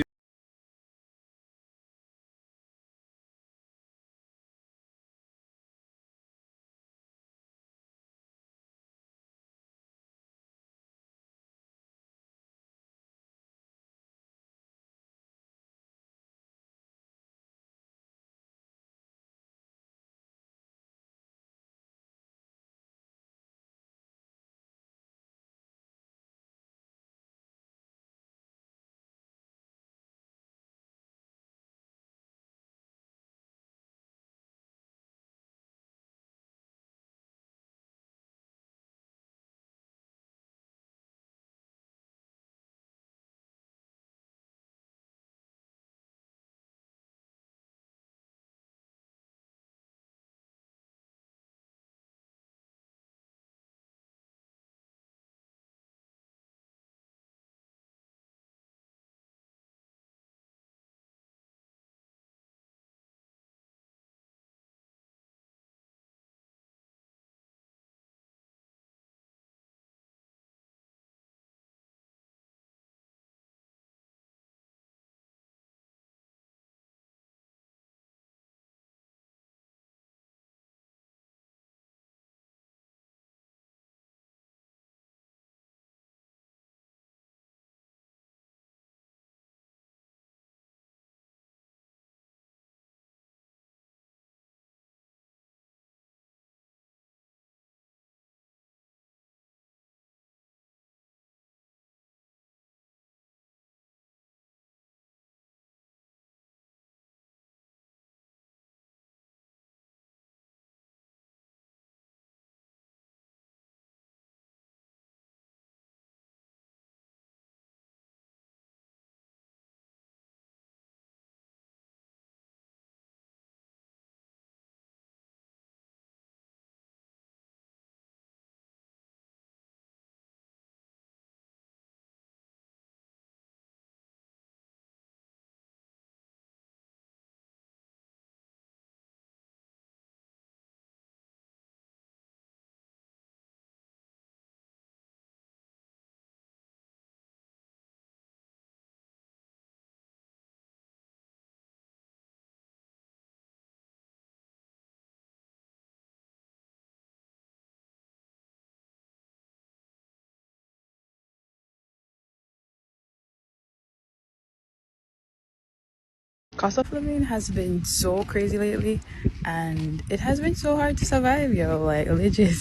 Cost of living has been so crazy lately, and it has been so hard to survive, yo. Like legit,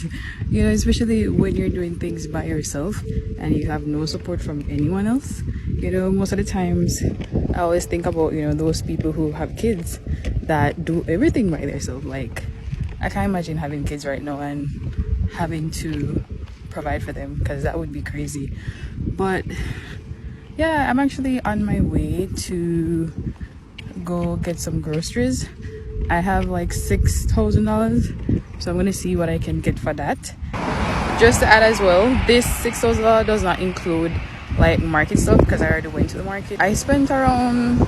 especially when you're doing things by yourself and you have no support from anyone else. Most of the times I always think about those people who have kids that do everything by themselves. Like I can't imagine having kids right now and having to provide for them, because that would be crazy. But yeah, I'm actually on my way to go get some groceries. I have like $6,000, so I'm gonna see what I can get for that. Just to add as well, this $6,000 does not include like market stuff, because I already went to the market. I spent around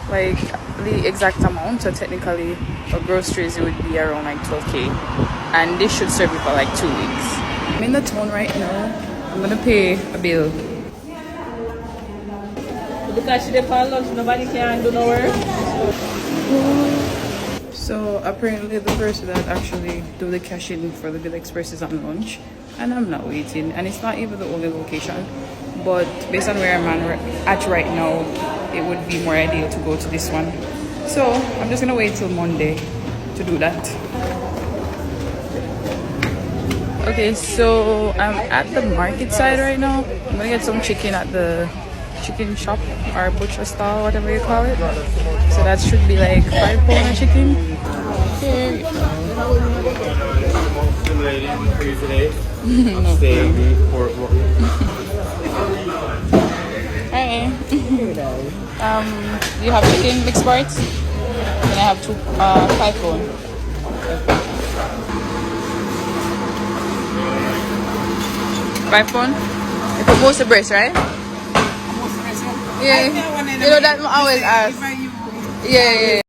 like the exact amount, so technically for groceries it would be around like 12k, and this should serve me for like 2 weeks. I'm in the town right now. I'm gonna pay a bill. Because she for lunch, nobody can do no work. So apparently the person that actually do the cashing for the Bill Express is on lunch, and I'm not waiting, and it's not even the only location, but based on where I'm at right now, it would be more ideal to go to this one. So I'm just gonna wait till Monday to do that. Okay, so I'm at the market side right now. I'm gonna get some chicken at the chicken shop or butcher stall, whatever you call it. So that should be like £5 of chicken. Here. Hi. Do you have chicken mixed parts? Can I have two £5? £5? You put most of the breast, right? Yeah, that I always ask. Yeah.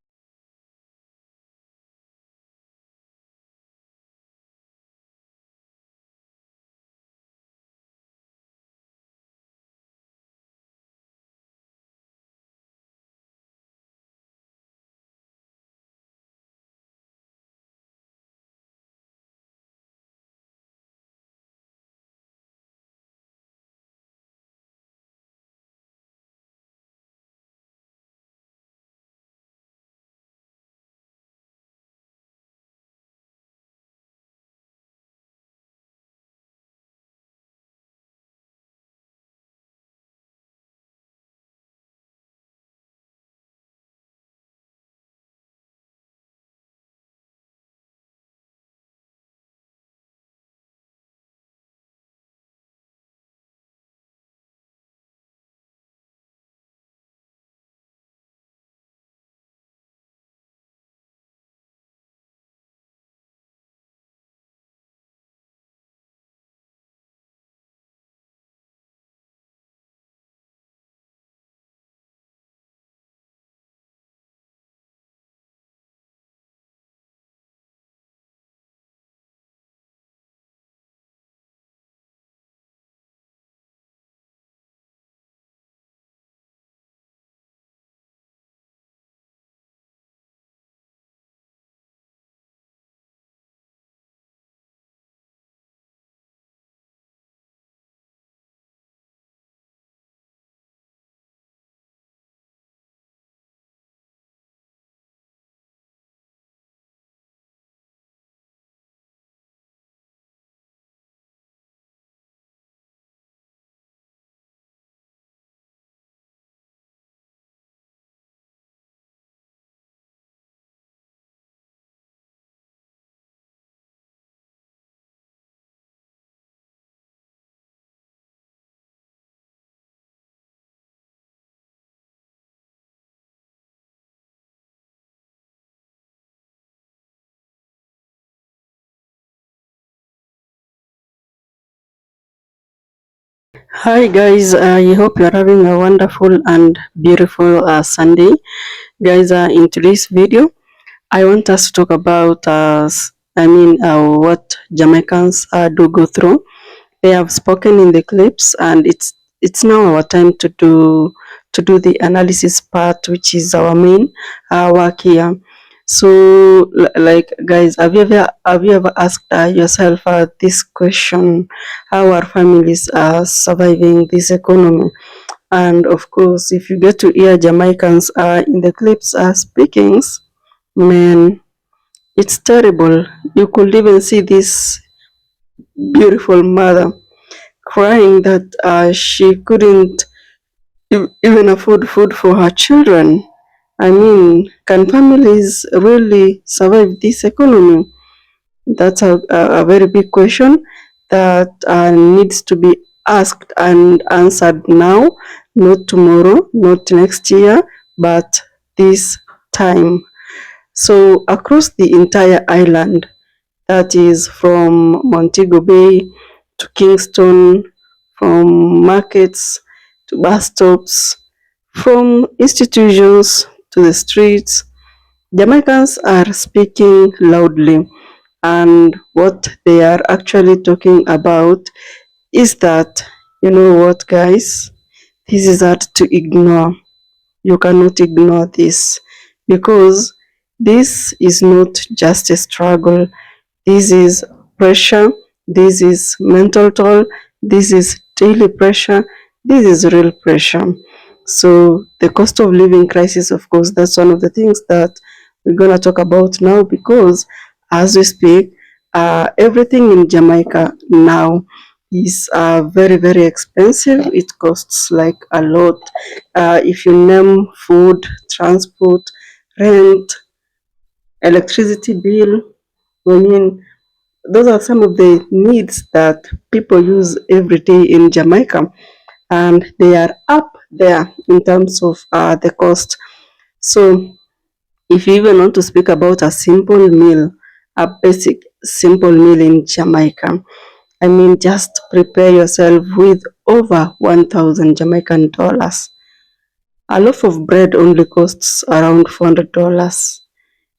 Hi guys, I hope you're having a wonderful and beautiful Sunday. Guys, in today's video, I want us to talk about, what Jamaicans do go through. They have spoken in the clips, and it's now our time to do the analysis part, which is our main work here. So, like guys, have you ever asked yourself this question: how our families are surviving this economy? And of course, if you get to hear Jamaicans in the clips speakings, man, it's terrible. You could even see this beautiful mother crying that she couldn't even afford food for her children. I mean, can families really survive this economy? That's a very big question that needs to be asked and answered now, not tomorrow, not next year, but this time. So, across the entire island, that is from Montego Bay to Kingston, from markets to bus stops, from institutions to the streets, Jamaicans are speaking loudly, and what they are actually talking about is that, you know what, guys, this is hard to ignore. You cannot ignore this because this is not just a struggle, this is pressure, this is mental toll, this is daily pressure, this is real pressure. So, the cost of living crisis, of course, that's one of the things that we're going to talk about now because as we speak, everything in Jamaica now is very, very expensive. It costs like a lot. If you name food, transport, rent, electricity bill, I mean, those are some of the needs that people use every day in Jamaica, and they are up there in terms of the cost. So, if you even want to speak about a simple meal, a basic simple meal in Jamaica, I mean, just prepare yourself with over 1,000 Jamaican dollars. A loaf of bread only costs around $400.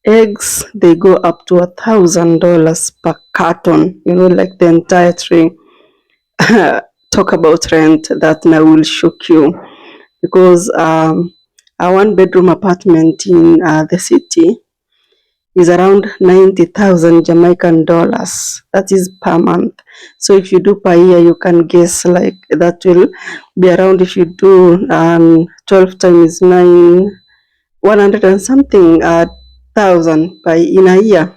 Eggs, they go up to $1,000 per carton, you know, like the entire tray. Talk about rent, that now will shock you because a one bedroom apartment in the city is around 90,000 Jamaican dollars. That is per month. So if you do per year, you can guess like that will be around, if you do 12 times 9, 100 and something thousand by in a year.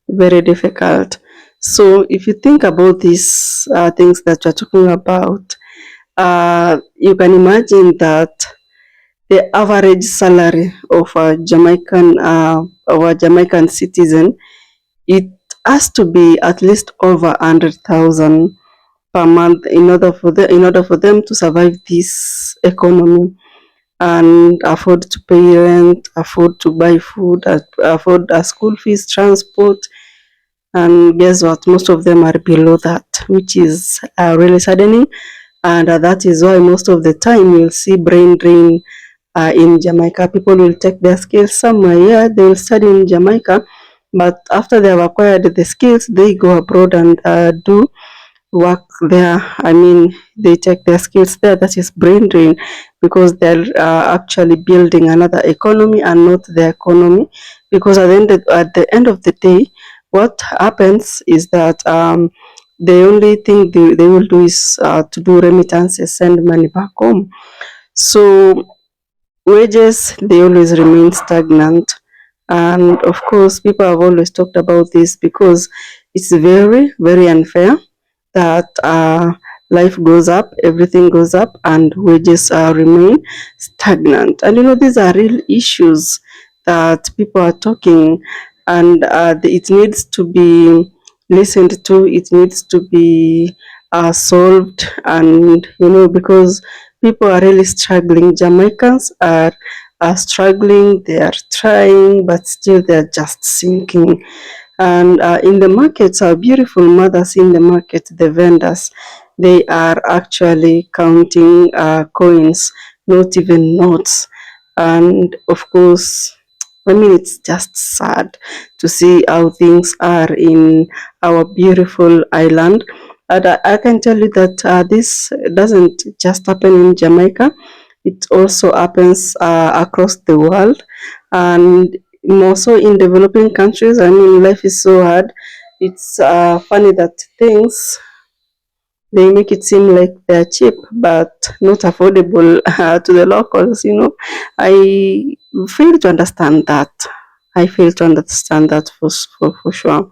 Very difficult. So if you think about these things that we're talking about, you can imagine that the average salary of a Jamaican citizen, it has to be at least over 100,000 per month in order for them to survive this economy and afford to pay rent, afford to buy food, afford school fees, transport. And guess what? Most of them are below that, which is really saddening. And that is why most of the time you'll see brain drain in Jamaica. People will take their skills somewhere. Yeah, they will study in Jamaica, but after they have acquired the skills, they go abroad and do work there. I mean, they take their skills there. That is brain drain because they're actually building another economy and not the economy. Because at the end of the day, what happens is that the only thing they will do is to do remittances, send money back home. So wages, they always remain stagnant. And of course, people have always talked about this because it's very, very unfair that life goes up, everything goes up, and wages remain stagnant. And you know, these are real issues that people are talking, and it needs to be listened to, it needs to be solved, and you know, because people are really struggling. Jamaicans are struggling, they are trying, but still they're just sinking. And in the markets, our beautiful mothers in the market, the vendors, they are actually counting coins, not even notes. And of course, I mean, it's just sad to see how things are in our beautiful island. And I can tell you that this doesn't just happen in Jamaica, it also happens across the world. And more so in developing countries. I mean, life is so hard. It's funny that things They make it seem like they're cheap but not affordable to the locals. I fail to understand that. I fail to understand that for sure.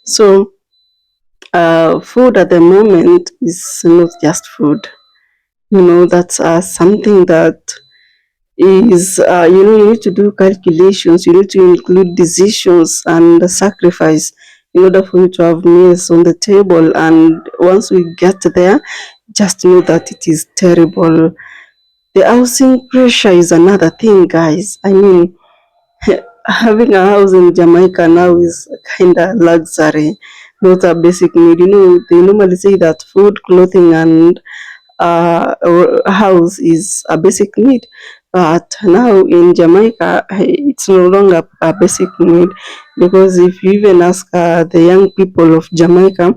So, food at the moment is not just food. That's something that is, you need to do calculations, you need to include decisions and sacrifice in order for you to have meals on the table. And once we get there, just know that it is terrible. The housing pressure is another thing, guys. I mean, having a house in Jamaica now is kind of luxury, not a basic need. They normally say that food, clothing, and a house is a basic need. But now in Jamaica, it's no longer a basic need, because if you even ask the young people of Jamaica,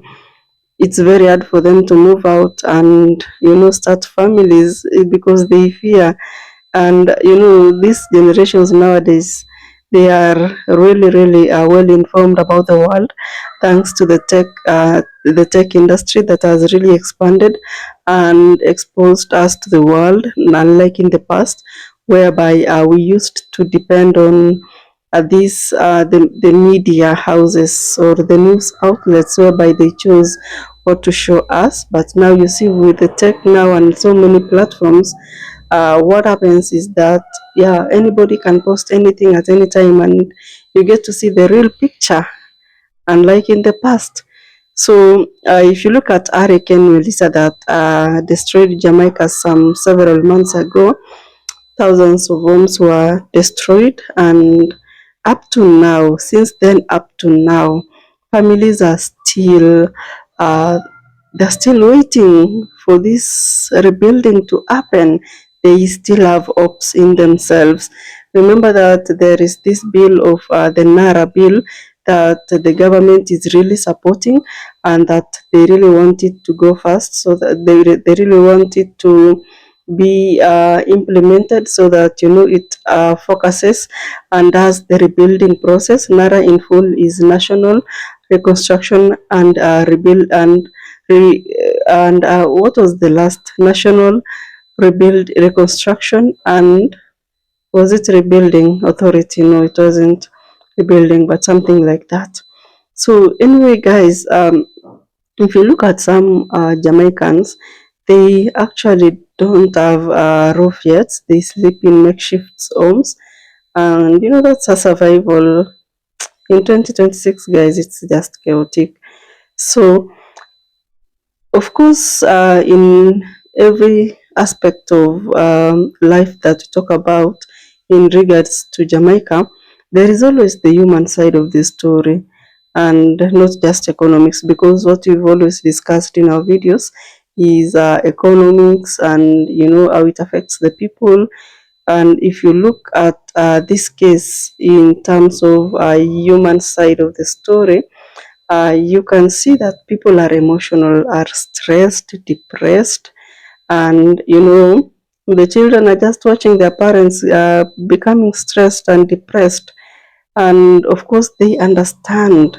it's very hard for them to move out and start families, because they fear. And these generations nowadays, they are really really well informed about the world, thanks to the tech industry that has really expanded and exposed us to the world, unlike in the past, whereby we used to depend on the media houses or the news outlets, whereby they chose what to show us. But now you see, with the tech now and so many platforms, what happens is that, yeah, anybody can post anything at any time, and you get to see the real picture, unlike in the past. So if you look at Hurricane Melissa that destroyed Jamaica some several months ago, thousands of homes were destroyed, and up to now, since then up to now, families are still uh, they're still waiting for this rebuilding to happen. They still have hopes in themselves. Remember that there is this bill of the Nara bill that the government is really supporting, and that they really want it to go fast, so that they really want it to be implemented, so that it focuses and does the rebuilding process. Nara in full is National Reconstruction and Rebuild and what was the last? National Reconstruction and, was it Rebuilding Authority? No, it wasn't rebuilding, but something like that. So anyway, guys, if you look at some Jamaicans, they actually don't have roof yet. They sleep in makeshift homes, and that's a survival. In 2026, guys, it's just chaotic. So, of course, in every aspect of life that we talk about in regards to Jamaica, there is always the human side of the story, and not just economics, because what we've always discussed in our videos is economics, and how it affects the people. And if you look at this case in terms of human side of the story, you can see that people are emotional, are stressed, depressed, and the children are just watching their parents becoming stressed and depressed. And of course, they understand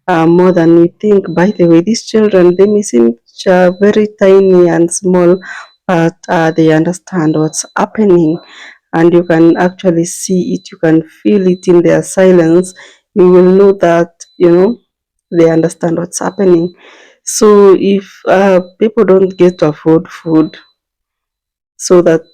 more than we think. By the way, these children, they may seem very tiny and small, but they understand what's happening, and you can actually see it, you can feel it in their silence. You will know that they understand what's happening. So if people don't get to afford food, so that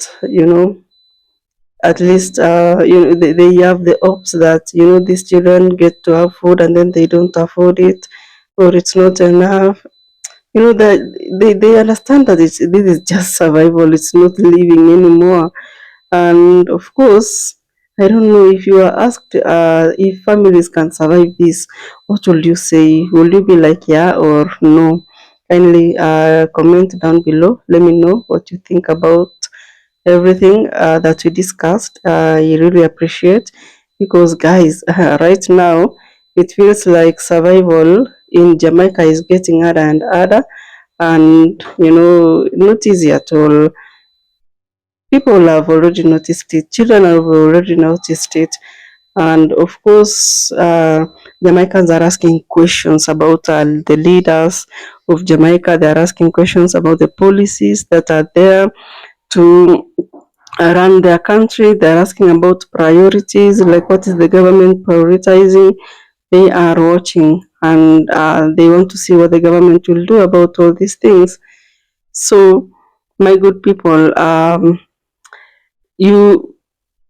at least they have the hopes that these children get to have food, and then they don't afford it, or it's not enough, that they understand that this is just survival, it's not living anymore. And of course, I don't know, if you are asked if families can survive this, what will you say? Will you be like yeah or no? Kindly comment down below. Let me know what you think about everything that we discussed. I really appreciate, because guys, right now it feels like survival in Jamaica is getting harder and harder, and not easy at all. People have already noticed it, children have already noticed it, and of course, Jamaicans are asking questions about the leaders of Jamaica. They are asking questions about the policies that are there to run their country. They're asking about priorities, like what is the government prioritizing. They are watching, and they want to see what the government will do about all these things. So, my good people, you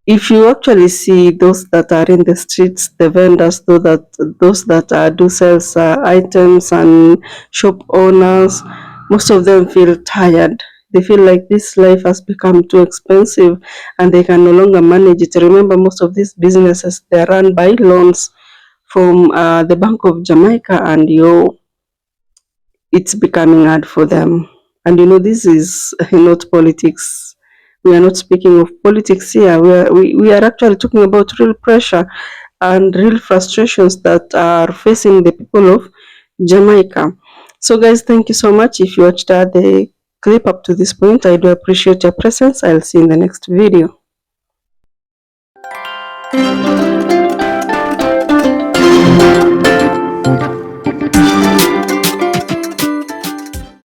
if you actually see those that are in the streets, the vendors, those that do sales items, and shop owners, most of them feel tired. They feel like this life has become too expensive and they can no longer manage it. Remember, most of these businesses, they're run by loans from the Bank of Jamaica, and it's becoming hard for them. And this is not politics. We are not speaking of politics here. We are actually talking about real pressure and real frustrations that are facing the people of Jamaica. So, guys, thank you so much. If you watched the clip up to this point, I do appreciate your presence. I'll see you in the next video.